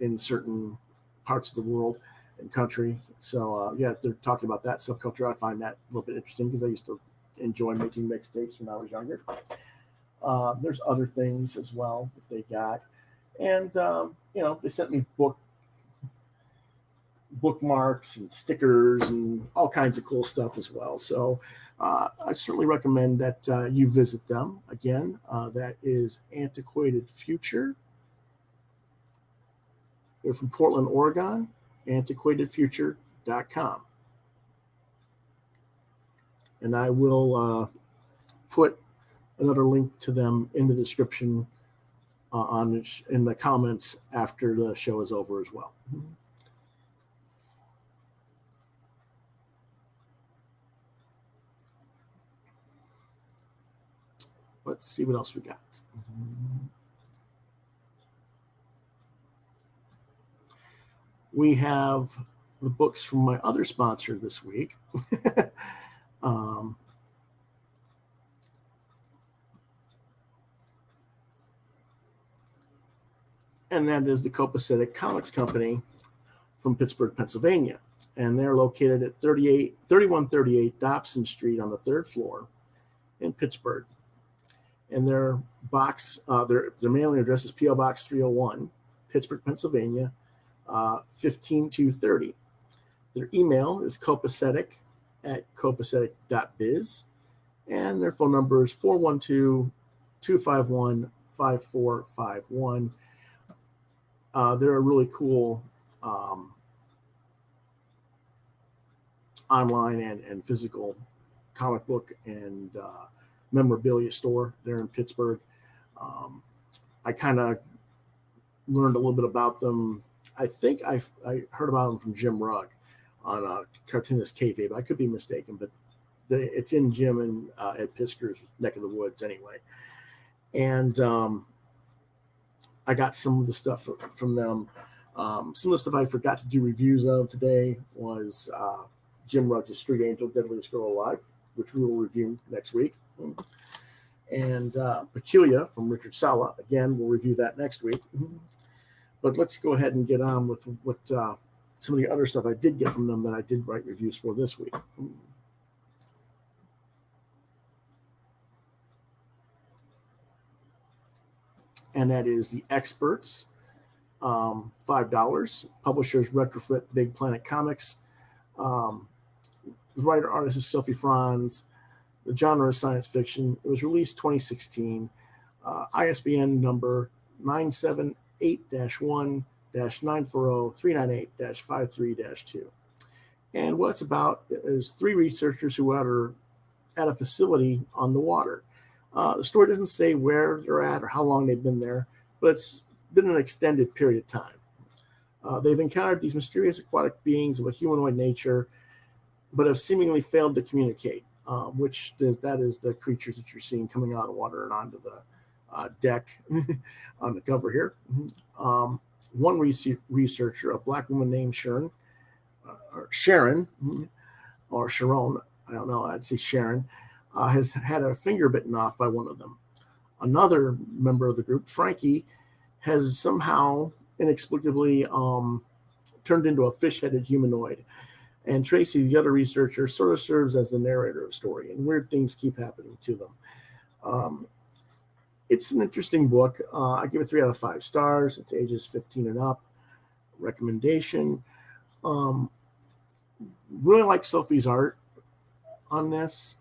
in certain parts of the world and country. So, they're talking about that subculture. I find that a little bit interesting because I used to enjoy making mixtapes when I was younger. There's other things as well that they got. And, they sent me bookmarks and stickers and all kinds of cool stuff as well. So I certainly recommend that you visit them. Again, that is Antiquated Future. They're from Portland, Oregon, antiquatedfuture.com. And I will put another link to them in the description in the comments after the show is over as well. Let's see what else we got. We have the books from my other sponsor this week. And that is the Copacetic Comics Company from Pittsburgh, Pennsylvania. And they're located at 3138 Dobson Street on the 3rd floor in Pittsburgh. And their mailing address is P.O. Box 301, Pittsburgh, Pennsylvania, 15230. Their email is copacetic at copacetic.biz. And their phone number is 412-251-5451. They're a really cool online and physical comic book and memorabilia store there in Pittsburgh. I kind of learned a little bit about them. I think I heard about them from Jim Rugg on Cartoonist Kayfabe. I could be mistaken, but it's in Jim and at Pisker's neck of the woods anyway. And I got some of the stuff from them. Some of the stuff I forgot to do reviews of today was Jim Rugg's Street Angel, Deadliest Girl Alive, which we will review next week. And Peculiar from Richard Sala, again, we'll review that next week. But let's go ahead and get on with what some of the other stuff I did get from them that I did write reviews for this week. And that is The Experts, $5. Publishers Retrofit Big Planet Comics. The writer-artist is Sophie Franz. The genre is science fiction. It was released 2016. ISBN number 978-1-940-398-53-2. And what it's about is 3 researchers who are at a facility on the water. The story doesn't say where they're at or how long they've been there, but it's been an extended period of time. They've encountered these mysterious aquatic beings of a humanoid nature, but have seemingly failed to communicate, which that is the creatures that you're seeing coming out of the water and onto the deck on the cover here. One researcher, a black woman named Sharon, or Sharon, I don't know, I'd say Sharon, has had a finger bitten off by one of them. Another member of the group, Frankie, has somehow inexplicably turned into a fish-headed humanoid. And Tracy, the other researcher, sort of serves as the narrator of the story, and weird things keep happening to them. It's an interesting book. I give it 3 out of 5 stars. It's ages 15 and up. Recommendation. Really like Sophie's art on this.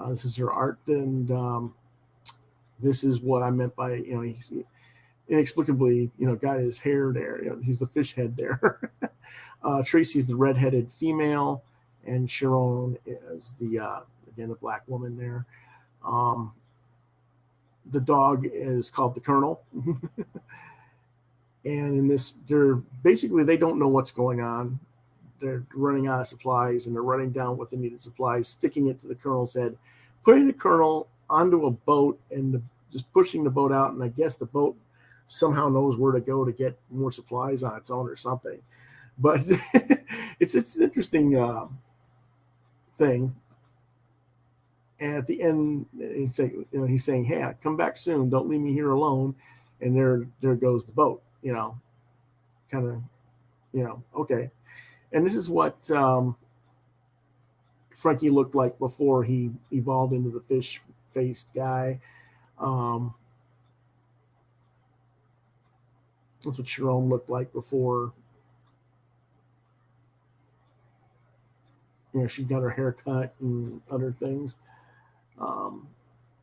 This is her art, and this is what I meant by, he's inexplicably, got his hair there. He's the fish head there. Tracy's the redheaded female, and Sharon is again, the black woman there. The dog is called the Colonel. And in this, they don't know what's going on. They're running out of supplies, and they're running down what they needed supplies, sticking it to the Colonel's head, putting the Colonel onto a boat, and just pushing the boat out. And I guess the boat somehow knows where to go to get more supplies on its own or something. But it's an interesting thing. And at the end, he's saying, "Hey, come back soon. Don't leave me here alone." And there goes the boat. Kind of, okay. And this is what Frankie looked like before he evolved into the fish-faced guy. That's what Sharon looked like before. She got her hair cut and other things.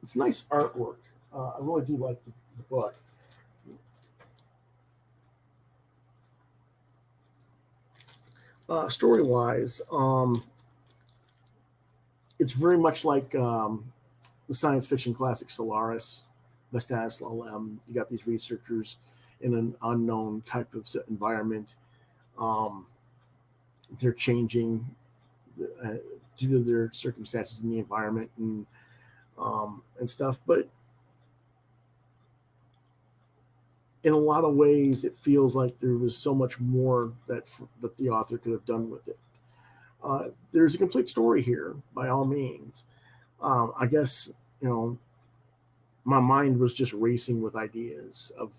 It's nice artwork. I really do like the book. Story-wise, it's very much like the science fiction classic Solaris, Vestas LM. You got these researchers in an unknown type of environment. They're changing due to their circumstances in the environment and stuff. But in a lot of ways, it feels like there was so much more that the author could have done with it. There's a complete story here, by all means. I guess, my mind was just racing with ideas of,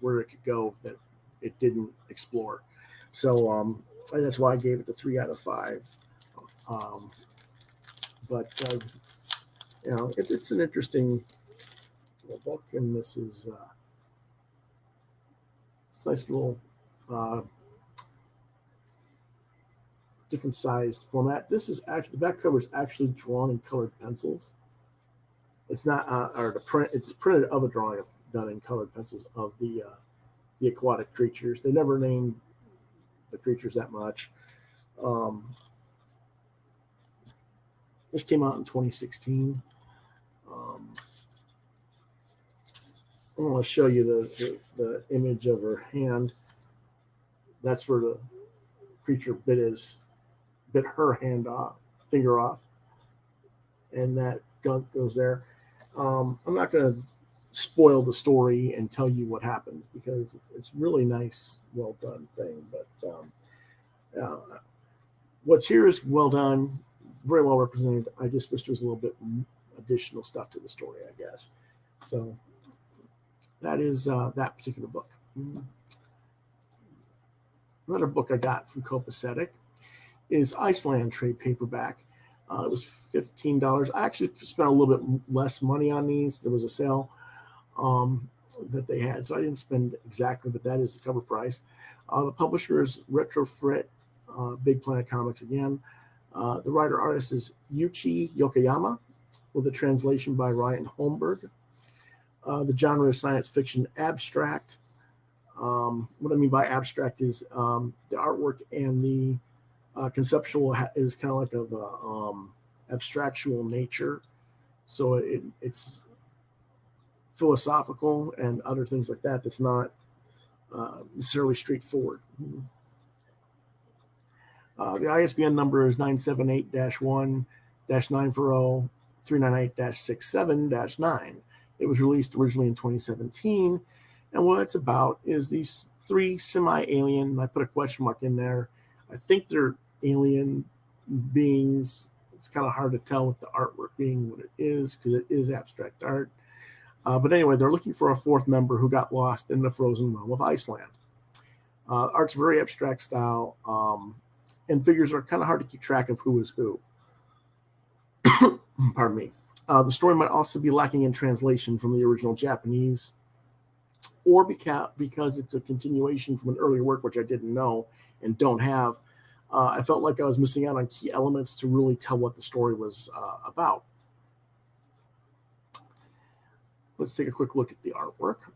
where it could go that it didn't explore. So that's why I gave it the 3 out of 5. But it's an interesting book, and this is it's a nice little different sized format. This is actually, the back cover is actually drawn in colored pencils. It's not, or the print. It's printed of a drawing done in colored pencils of the aquatic creatures. They never named the creatures that much. This came out in 2016. I want to show you the image of her hand. That's where the creature bit her hand off, finger off, and that gunk goes there. I'm not going to spoil the story and tell you what happens because it's really nice, well done thing. But what's here is well done, very well represented. I just wish there was a little bit additional stuff to the story, I guess. So that is that particular book. Another book I got from Copacetic is Iceland trade paperback. It was $15. I actually spent a little bit less money on these. There was a sale that they had, so I didn't spend exactly, but that is the cover price. The publisher is Retrofit, Big Planet Comics again. The writer-artist is Yuichi Yokoyama, with a translation by Ryan Holmberg. The genre is science fiction abstract. What I mean by abstract is the artwork and the conceptual is kind of like of abstractual nature. So it's philosophical and other things like that. That's not necessarily straightforward. The ISBN number is 978-1-940-398-67-9. It was released originally in 2017. And what it's about is these three semi-alien, I put a question mark in there. I think they're alien beings. It's kind of hard to tell with the artwork being what it is because it is abstract art. But anyway, they're looking for a fourth member who got lost in the frozen realm of Iceland. Art's very abstract style, and figures are kind of hard to keep track of who is who. Pardon me. The story might also be lacking in translation from the original Japanese, or because it's a continuation from an earlier work, which I didn't know and don't have. I felt like I was missing out on key elements to really tell what the story was about. Let's take a quick look at the artwork.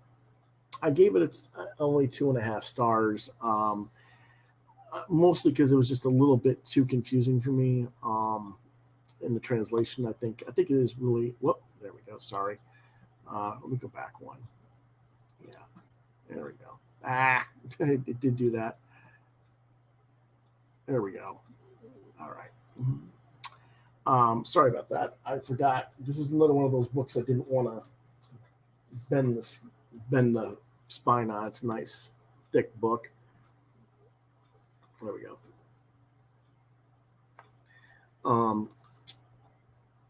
I gave it only 2.5 stars, mostly because it was just a little bit too confusing for me in the translation. I think it is really. Whoop, there we go. Sorry. Let me go back one. Yeah, there we go. It did do that. There we go. All right. Sorry about that. I forgot. This is another one of those books I didn't want to bend the spine on. It's a nice, thick book. There we go.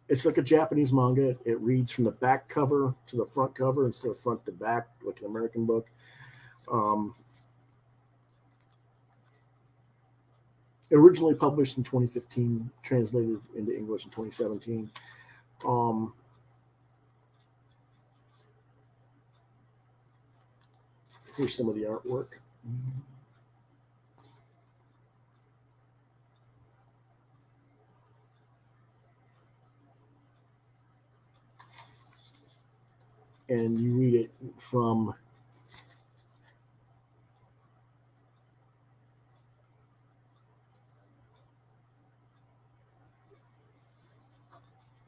It's like a Japanese manga. It reads from the back cover to the front cover instead of front to back, like an American book. Originally published in 2015, translated into English in 2017. Here's some of the artwork. And you read it from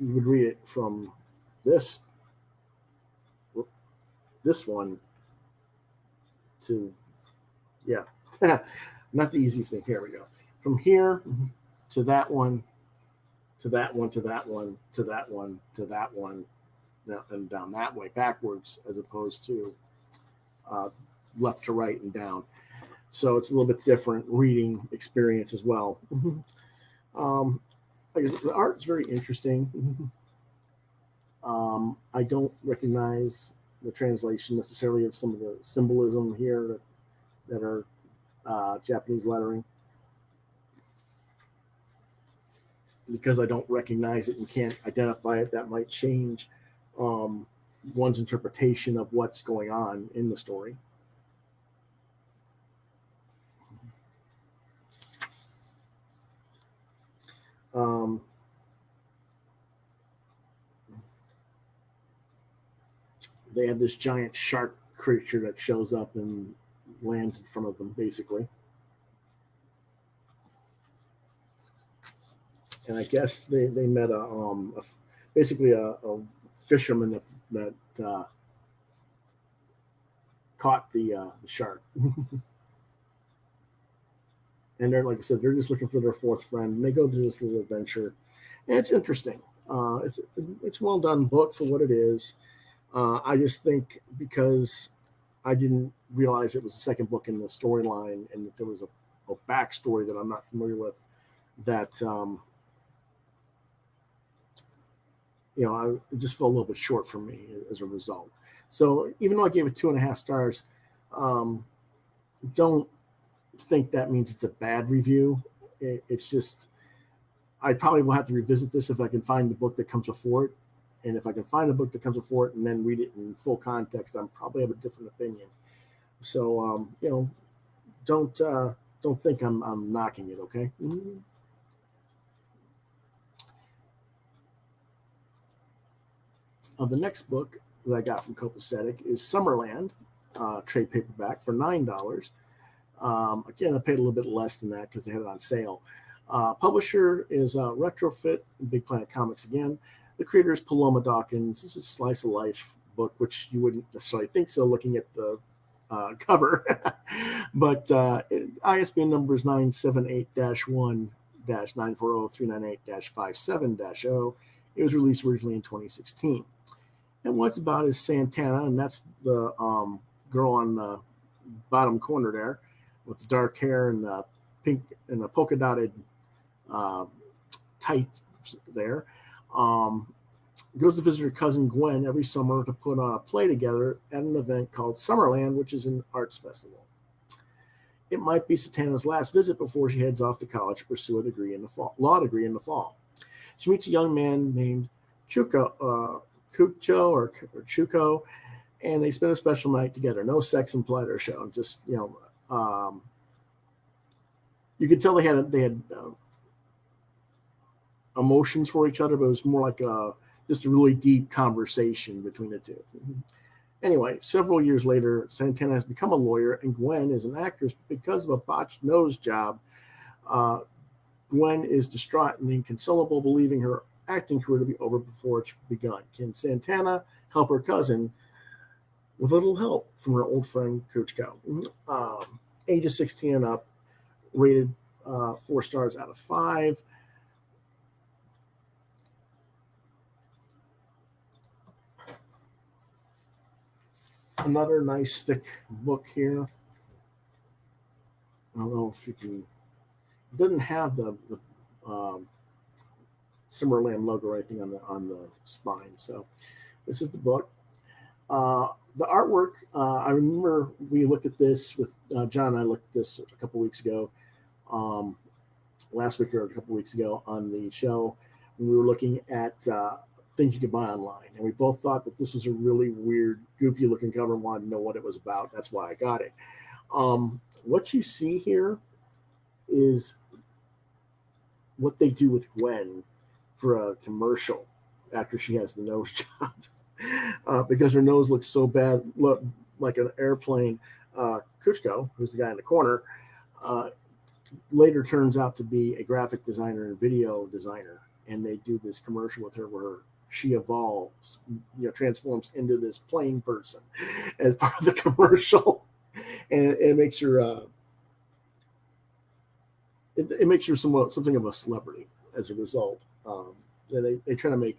you would read it from this one to, yeah, not the easiest thing. Here we go. From here to that one, to that one, to that one, to that one, to that one, and down that way backwards, as opposed to left to right and down. So it's a little bit different reading experience as well. Like I said, the art is very interesting. I don't recognize the translation necessarily of some of the symbolism here that are Japanese lettering, because I don't recognize it and can't identify it. That might change one's interpretation of what's going on in the story. Um, they have this giant shark creature that shows up and lands in front of them, basically. And I guess they met basically a fisherman that caught the shark. And they're, like I said, they're just looking for their fourth friend. And they go through this little adventure, and it's interesting. It's well done book for what it is. I just think because I didn't realize it was the second book in the storyline, and that there was a backstory that I'm not familiar with, that it just fell a little bit short for me as a result. So even though I gave it 2.5 stars, don't think that means it's a bad review. It's just, I probably will have to revisit this if I can find the book that comes before it. And if I can find a book that comes before it and then read it in full context, I'm probably have a different opinion. So, don't think I'm knocking it. Okay. Mm-hmm. The next book that I got from Copacetic is Summerland, trade paperback for $9. Again, I paid a little bit less than that because they had it on sale. Publisher is Retrofit, Big Planet Comics again. The creator is Paloma Dawkins. This is a slice of life book, which you wouldn't necessarily think so looking at the cover. But ISBN number is 978-1-940-398-57-0. It was released originally in 2016. And what it's about is Santana, and that's the girl on the bottom corner there with the dark hair and the pink and the polka dotted tights there. Goes to visit her cousin Gwen every summer to put on a play together at an event called Summerland, which is an arts festival. It might be Satana's last visit before she heads off to college to pursue a degree in the fall, law degree in the fall. She meets a young man named Chuko, and they spend a special night together. No sex implied or shown. Just you could tell they had emotions for each other, but it was more like just a really deep conversation between the two. Anyway, several years later, Santana has become a lawyer, and Gwen is an actress. Because of a botched nose job, Gwen is distraught and inconsolable, believing her acting career to be over before it's begun. Can Santana help her cousin with a little help from her old friend Kuchko? Ages 16 and up, rated 4 stars out of 5. Another nice thick book here. I don't know if you can. It doesn't have the Summerland logo or anything on the spine. So this is the book. The artwork. I remember we looked at this with John and I looked at this a couple weeks ago, last week or a couple weeks ago on the show when we were looking at things you could buy online, and we both thought that this was a really weird, goofy looking cover and wanted to know what it was about. That's why I got it. What you see here is what they do with Gwen for a commercial after she has the nose job. Because her nose looks so bad, look like an airplane. Kuchko, who's the guy in the corner, later turns out to be a graphic designer and video designer, and they do this commercial with her where she evolves, transforms into this plane person as part of the commercial, and it makes her it makes her something of a celebrity as a result. They try to make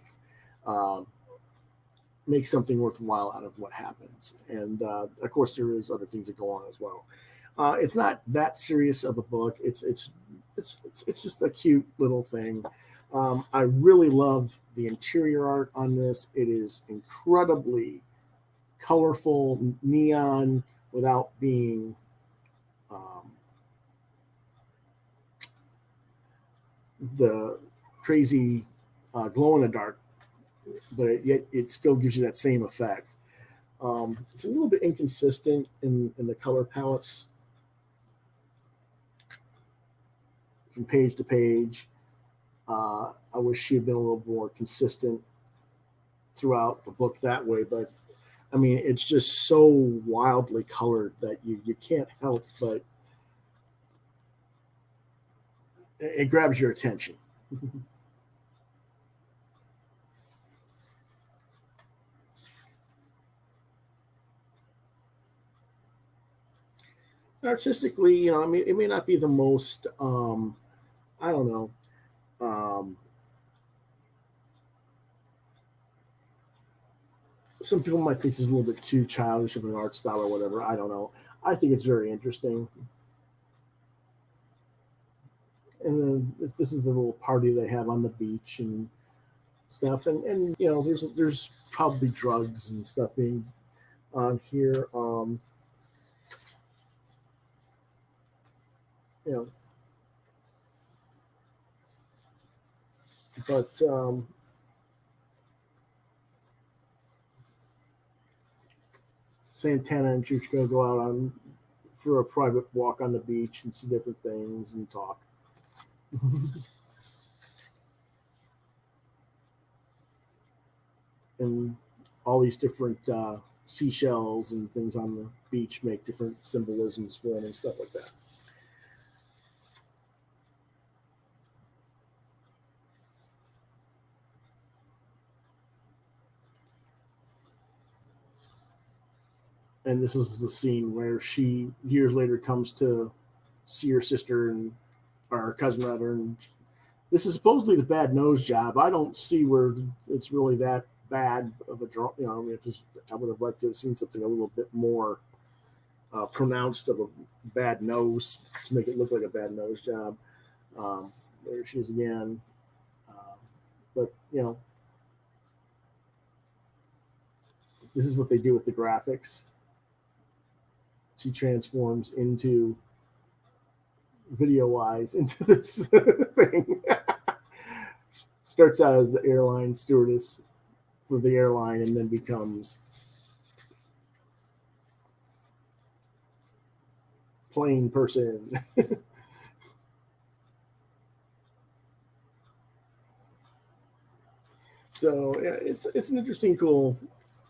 something worthwhile out of what happens, and of course there is other things that go on as well. It's not that serious of a book. It's just a cute little thing. I really love the interior art on this. It is incredibly colorful, neon, without being the crazy glow in the dark, but yet it still gives you that same effect. It's a little bit inconsistent in the color palettes from page to page. I wish she had been a little more consistent throughout the book that way, but I mean, it's just so wildly colored that you can't help but it grabs your attention. Artistically, I mean, it may not be the most, I don't know, um, some people might think this is a little bit too childish of an art style or whatever. I don't know. I think it's very interesting. And then this is the little party they have on the beach and stuff. And there's probably drugs and stuff being on here. You know, but Santana and Chuchko go out on for a private walk on the beach and see different things and talk. And all these different seashells and things on the beach make different symbolisms for them and stuff like that. And this is the scene where she years later comes to see her sister and or her cousin rather, and this is supposedly the bad nose job. I don't see where it's really that bad of a draw. I mean, I would have liked to have seen something a little bit more pronounced of a bad nose to make it look like a bad nose job. There she is again, but this is what they do with the graphics. She transforms into video wise into this thing. Starts out as the airline stewardess for the airline and then becomes plane person. So yeah, it's an interesting, cool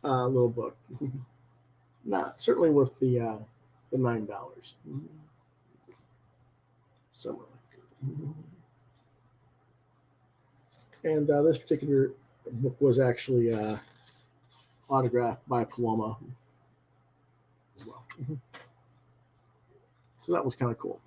little book. Not certainly worth the $9. Somewhere. And this particular book was actually autographed by Paloma as well. So that was kind of cool.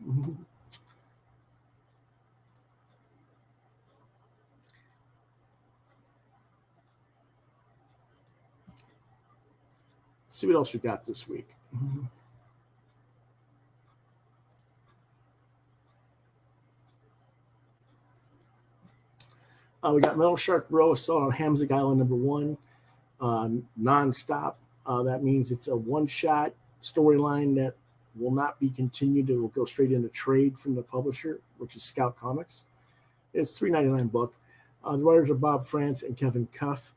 Let's see what else we got this week. We got Metal Shark Bro assault on Hamzig Island #1, nonstop. That means it's a one-shot storyline that will not be continued. It will go straight into trade from the publisher, which is Scout Comics. It's $3.99 book. The writers are Bob France and Kevin Cuff.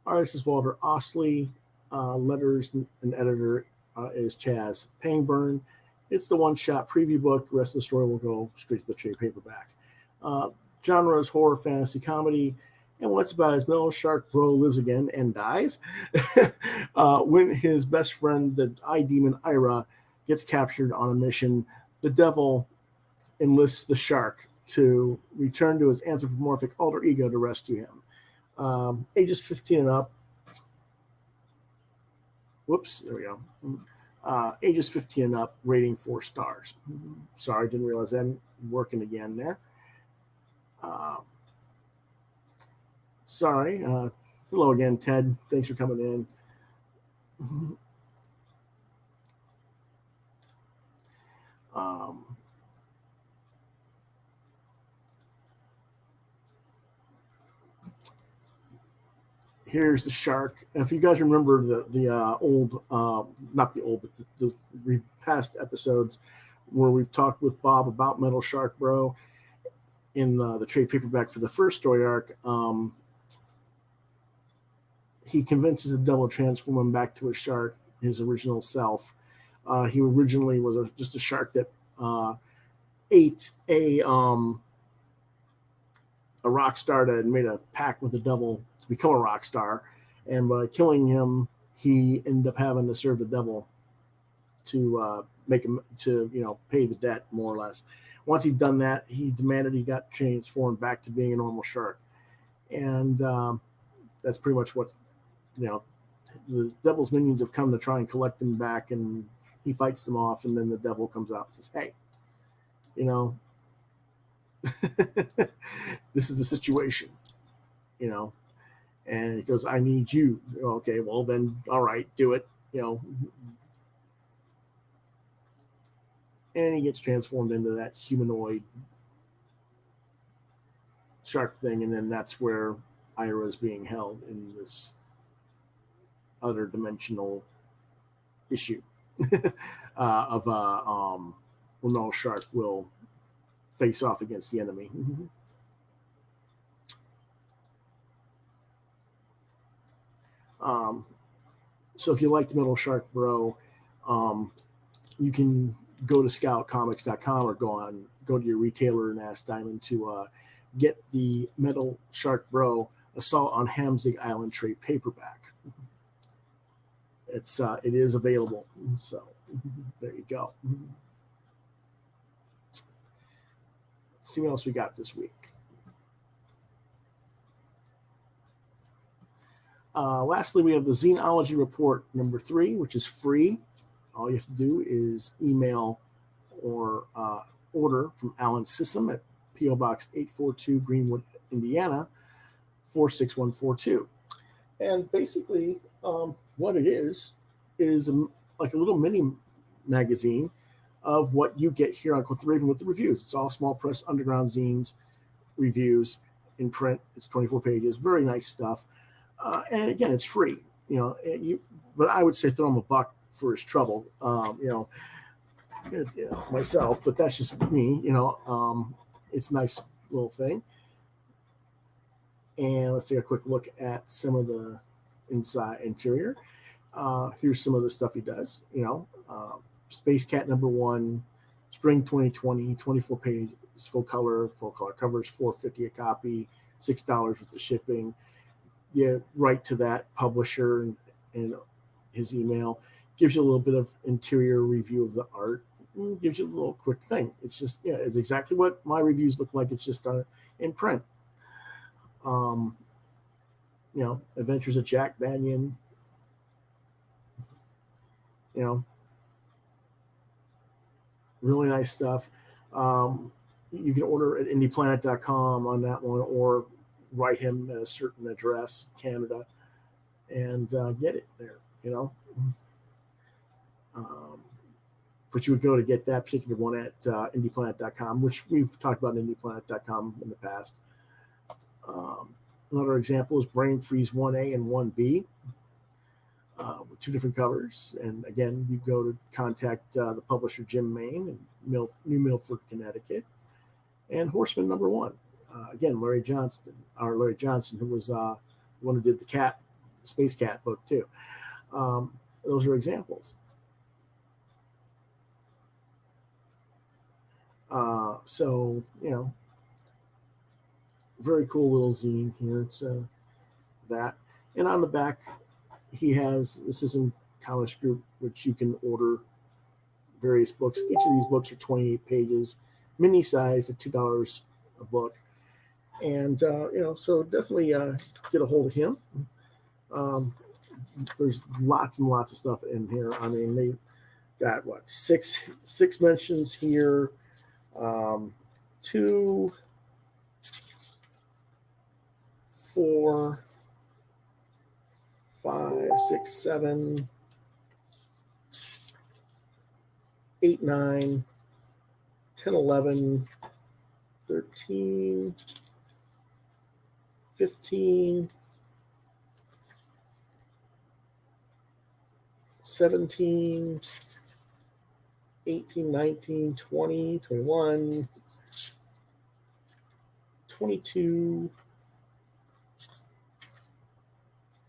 Artist is Walter Ostley. Letters and editor is Chaz Pangburn. It's the one-shot preview book. The rest of the story will go straight to the trade paperback. Genre is horror, fantasy, comedy. And what's about his Metal Shark Bro lives again and dies when his best friend, the eye demon Ira, gets captured on a mission. The devil enlists the shark to return to his anthropomorphic alter ego to rescue him. Ages 15 and up. Whoops, there we go. Ages 15 and up, rating 4 stars. Sorry, didn't realize that. Working again there. Sorry. Hello again, Ted. Thanks for coming in. Here's the shark. If you guys remember the old, not the old, but the past episodes where we've talked with Bob about Metal Shark Bro in the trade paperback for the first story arc, he convinces the devil to transform him back to a shark, his original self. He originally was just a shark that ate a a rock star that had made a pact with the devil to become a rock star, and by killing him, he ended up having to serve the devil to make him to pay the debt more or less. Once he'd done that, he demanded he got transformed back to being a normal shark, and that's pretty much what the devil's minions have come to try and collect him back, and he fights them off, and then the devil comes out and says, "Hey, this is the situation, and he goes, I need you. Okay, well then, all right, do it, and he gets transformed into that humanoid shark thing, and then that's where Ira is being held in this other dimensional issue of no shark will face off against the enemy. So if you like the Metal Shark Bro, you can go to scoutcomics.com or go to your retailer and ask Diamond to get the Metal Shark Bro Assault on Hamzig Island trade paperback. It is available, so there you go. Let's see what else we got this week. Lastly, we have the Xenology Report number 3, which is free. All you have to do is email or order from Alan Sissom at P.O. Box 842, Greenwood, Indiana, 46142. And basically, what it is like a little mini magazine of what you get here on Quoth the Raven with the reviews. It's all small press underground zines, reviews in print. It's 24 pages, very nice stuff. And again, it's free, but I would say throw him $1 for his trouble, myself, but that's just me, it's a nice little thing. And let's take a quick look at some of the interior. Here's some of the stuff he does, Space Cat number 1, spring 2020, 24 pages, full color covers, $4.50 a copy, $6 with the shipping. Yeah, right to that publisher and his email. Gives you a little bit of interior review of the art. Gives you a little quick thing. It's just, it's exactly what my reviews look like. It's just in print. Adventures of Jack Banyan. Really nice stuff. You can order at indieplanet.com on that one, or write him at a certain address, Canada, and get it there, But you would go to get that particular one at indieplanet.com, which we've talked about indieplanet.com in the past. Another example is Brain Freeze 1A and 1B, with 2 different covers. And again, you go to contact the publisher Jim Main in New Milford, Connecticut, and Horseman number 1. Again, Larry Johnson, who was the one who did the Space Cat book too. Those are examples. So, very cool little zine here. It's that. And on the back, he has the Sissom Comics Group, which you can order various books. Each of these books are 28 pages, mini size at $2 a book. And, so definitely get a hold of him. There's lots and lots of stuff in here. I mean, they got, six mentions here. 2, 4, 5, 6, 7, 8, 9, 10, 11, 13, 15, 17, 18, 19, 20, 21, 22,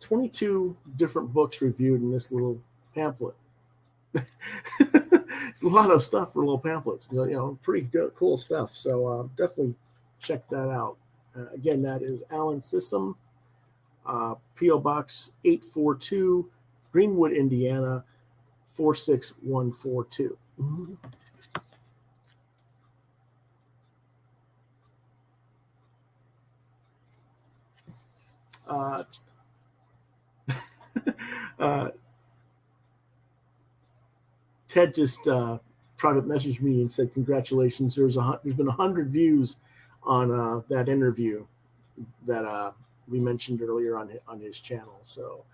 22 different books reviewed in this little pamphlet. It's a lot of stuff for little pamphlets, pretty good, cool stuff. So definitely check that out. Again, that is Alan Sissom, P.O. Box 842, Greenwood, Indiana, 46142. Ted just private messaged me and said, "Congratulations! There's been 100 views on that interview that we mentioned earlier on his channel. So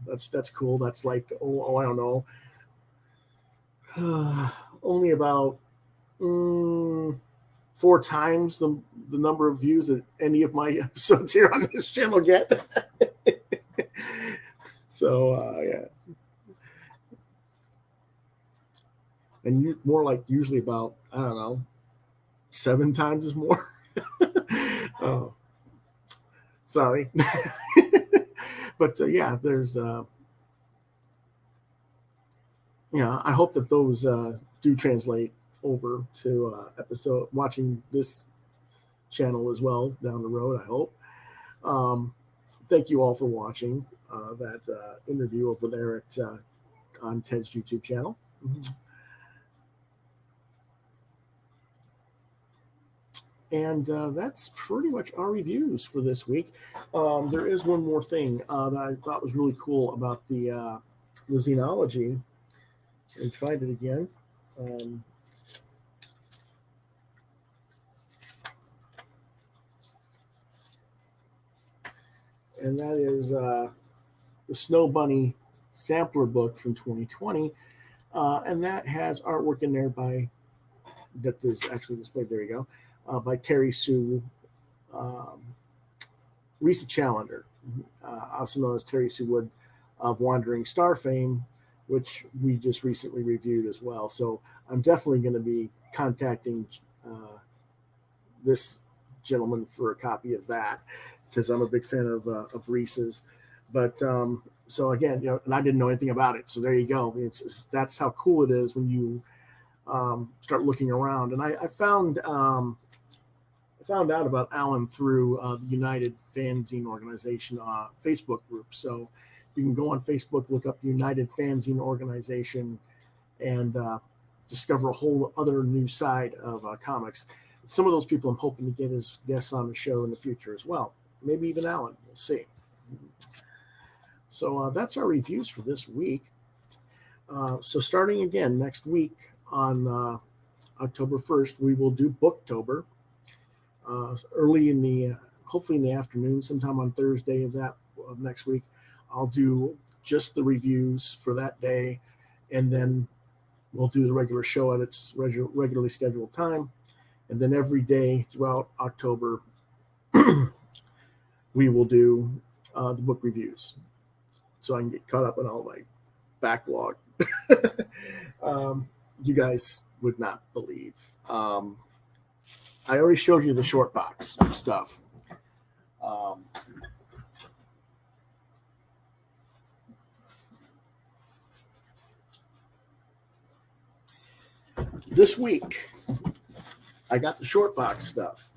that's cool. That's like I don't know, only about 4 times the number of views that any of my episodes here on this channel get." So yeah. And more like usually about, I don't know, 7 times as more. Oh, sorry. But yeah, there's, I hope that those do translate over to watching this channel as well down the road, I hope. Thank you all for watching that interview over there on Ted's YouTube channel. Mm-hmm. And that's pretty much our reviews for this week. There is one more thing that I thought was really cool about the xenology. Let me find it again. And that is the Snow Bunny Sampler book from 2020. And that has artwork in there that is actually displayed. There you go. By Terry Sue, Risa Challenger, also known as Terry Sue Wood of Wandering Star fame, which we just recently reviewed as well. So I'm definitely going to be contacting this gentleman for a copy of that, because I'm a big fan of Risa's. But so again, and I didn't know anything about it. So there you go. That's how cool it is when you start looking around. And I found out about Alan through the United Fanzine Organization Facebook group. So you can go on Facebook, look up United Fanzine Organization, and discover a whole other new side of comics. Some of those people I'm hoping to get as guests on the show in the future as well. Maybe even Alan. We'll see. So that's our reviews for this week. So starting again next week on October 1st, we will do Booktober. Early hopefully in the afternoon, sometime on Thursday of next week, I'll do just the reviews for that day, and then we'll do the regular show at its regularly scheduled time, and then every day throughout October, we will do the book reviews, so I can get caught up on all my backlog. You guys would not believe. I already showed you the short box stuff. This week, I got the short box stuff.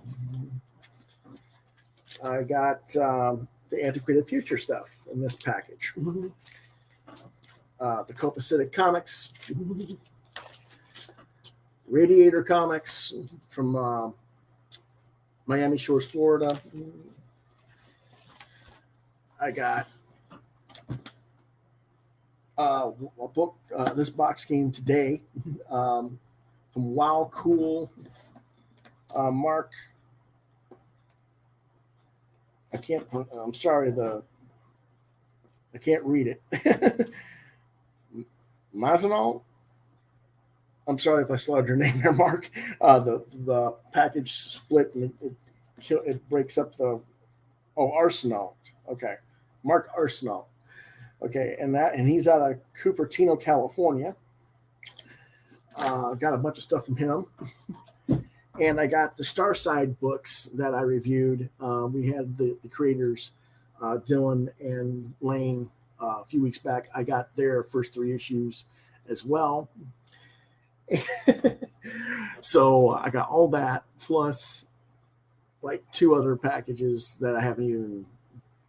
I got the Antiquated Future stuff in this package. The Copacetic Comics, Radiator Comics from Miami Shores, Florida. I got a book. This box came today from Wow Cool. Mark. I'm sorry. I can't read it. Mazinal. I'm sorry if I slaughtered your name there, Mark. The package split and it breaks up Arsenal. Okay, Mark Arsenal. Okay, and he's out of Cupertino, California. Got a bunch of stuff from him, and I got the Starside books that I reviewed. We had the creators, Dylan and Lane, a few weeks back. I got their first 3 issues as well. So I got all that, plus like 2 other packages that I haven't even.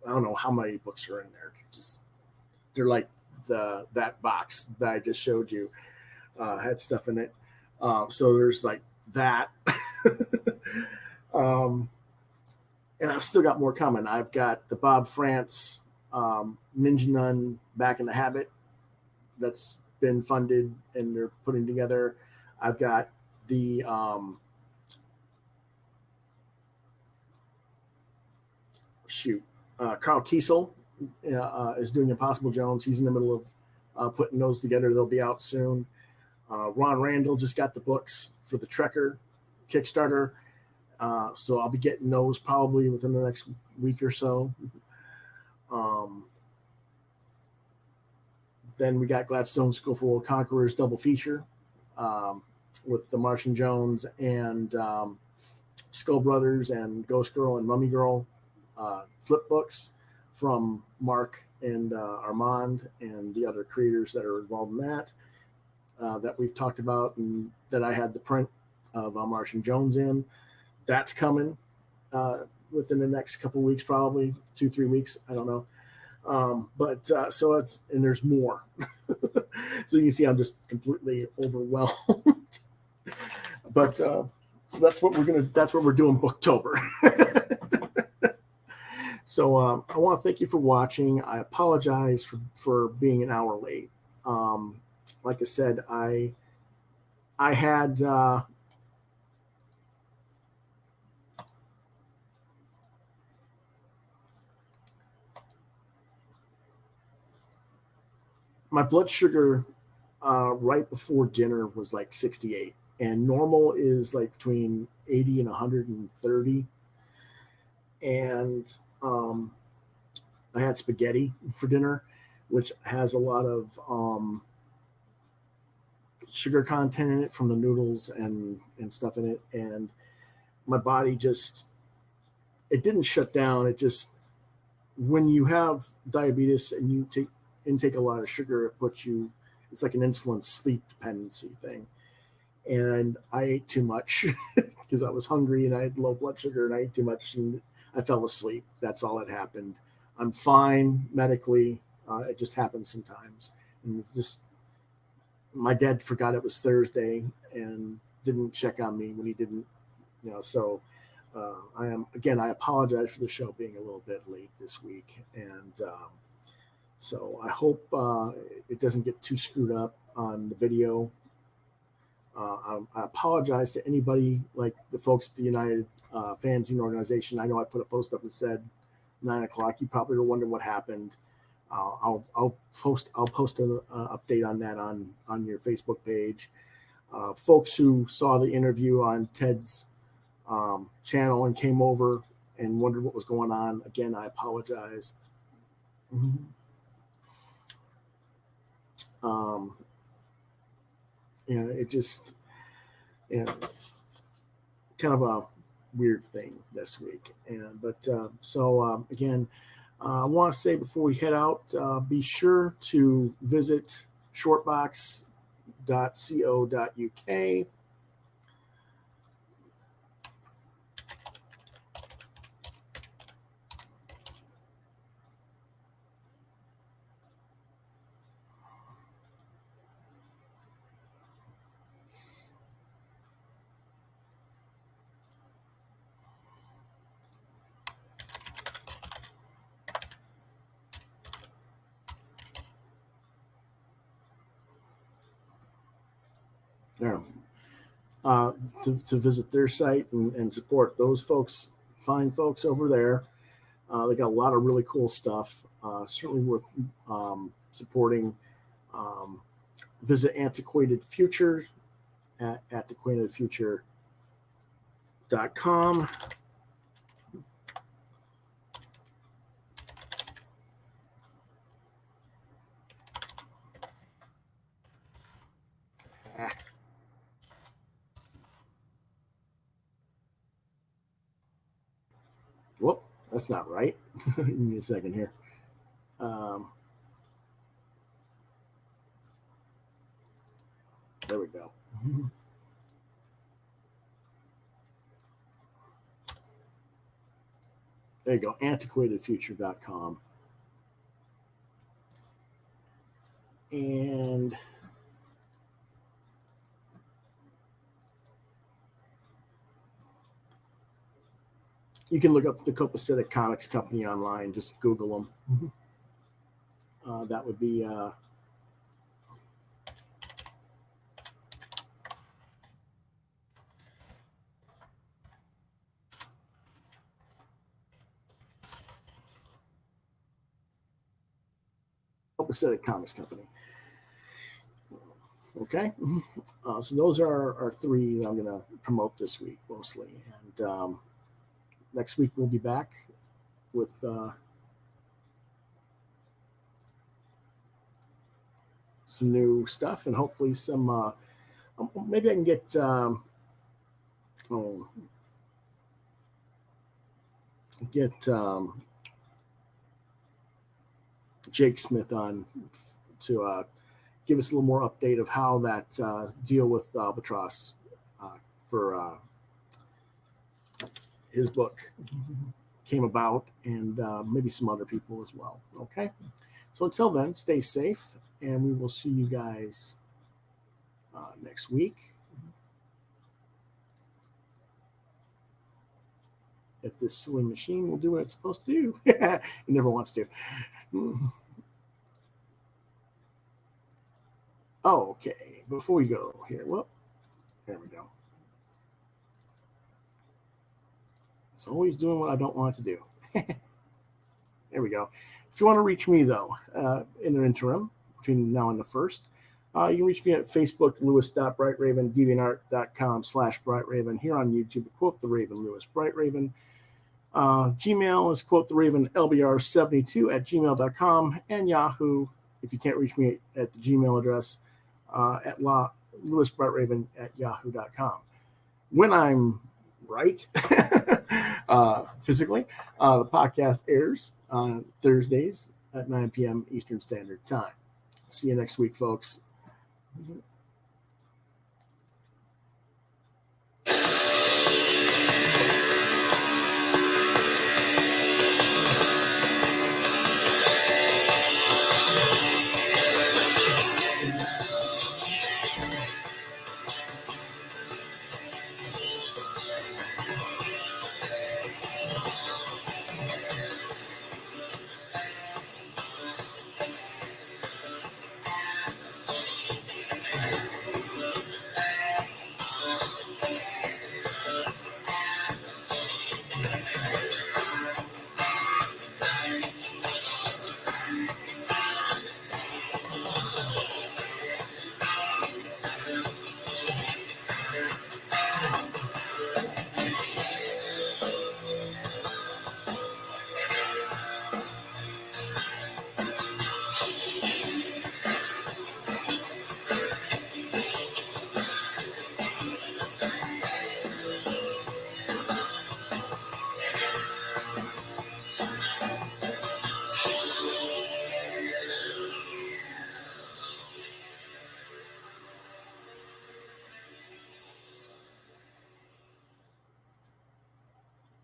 I don't know how many books are in there. Just they're like that box that I just showed you had stuff in it. So there's like that. um, and I've still got more coming. I've got the Bob France Ninja Nun Back in the Habit that's been funded and they're putting together. I've got the Carl Kiesel is doing Impossible Jones. He's in the middle of putting those together. They'll be out soon. Ron Randall just got the books for the Trekker Kickstarter. So I'll be getting those probably within the next week or so. Then we got Gladstone School for World Conquerors double feature with the Martian Jones and Skull Brothers and Ghost Girl and Mummy Girl flip books from Mark and Armand and the other creators that are involved in that we've talked about and that I had the print of Martian Jones in. That's coming within the next couple of weeks, probably 2-3 weeks. I don't know. So it's, and there's more. So you can see I'm just completely overwhelmed. But so that's what we're doing Booktober. So I want to thank you for watching. I apologize for being an hour late. Like I said, I had my blood sugar right before dinner was like 68, and normal is like between 80 and 130. And I had spaghetti for dinner, which has a lot of sugar content in it from the noodles and stuff in it. And my body just, it didn't shut down. It just, when you have diabetes and you intake a lot of sugar, it puts you, it's like an insulin sleep dependency thing. And I ate too much because I was hungry and I had low blood sugar and I ate too much and I fell asleep. That's all that happened. I'm fine medically. It just happens sometimes. And it's just, my dad forgot it was Thursday and didn't check on me when he didn't, so I apologize for the show being a little bit late this week. And so I hope it doesn't get too screwed up on the video. I apologize to anybody, like the folks at the United Fanzine organization. I know I put a post up and said 9 o'clock. You probably were wondering what happened. I'll post an update on that on your Facebook page. Folks who saw the interview on Ted's channel and came over and wondered what was going on. Again, I apologize. It just, kind of a weird thing this week. Again, I want to say before we head out, be sure to visit shortbox.co.uk. There. To visit their site and support those folks, fine folks over there. They got a lot of really cool stuff. Certainly worth supporting. Visit Antiquated Future at antiquatedfuture.com. Whoop, that's not right. Give me a second here. There we go. There you go, antiquatedfuture.com. And you can look up the Copacetic Comics Company online. Just Google them. That would be Copacetic Comics Company. Okay, so those are our three I'm going to promote this week mostly, and next week we'll be back with some new stuff and hopefully some. Maybe I can get Jake Smith on to give us a little more update of how that deal with Albatross for his book came about, and maybe some other people as well. Okay, so until then, stay safe, and we will see you guys next week. If this silly machine will do what it's supposed to do. It never wants to. Oh, okay. Before we go here, well, there we go. It's always doing what I don't want it to do. There we go. If you want to reach me, though, in the interim, between now and the 1st, you can reach me at Facebook, Lewis.BrightRaven, DeviantArt.com/BrightRaven, here on YouTube, Quoth the Raven, Lewis BrightRaven. Gmail is Quoth the Raven, LBR72@gmail.com, and Yahoo, if you can't reach me at the Gmail address, at LewisBrightRaven@yahoo.com. When I'm right, physically, the podcast airs on Thursdays at 9 p.m. Eastern Standard Time. See you next week, folks.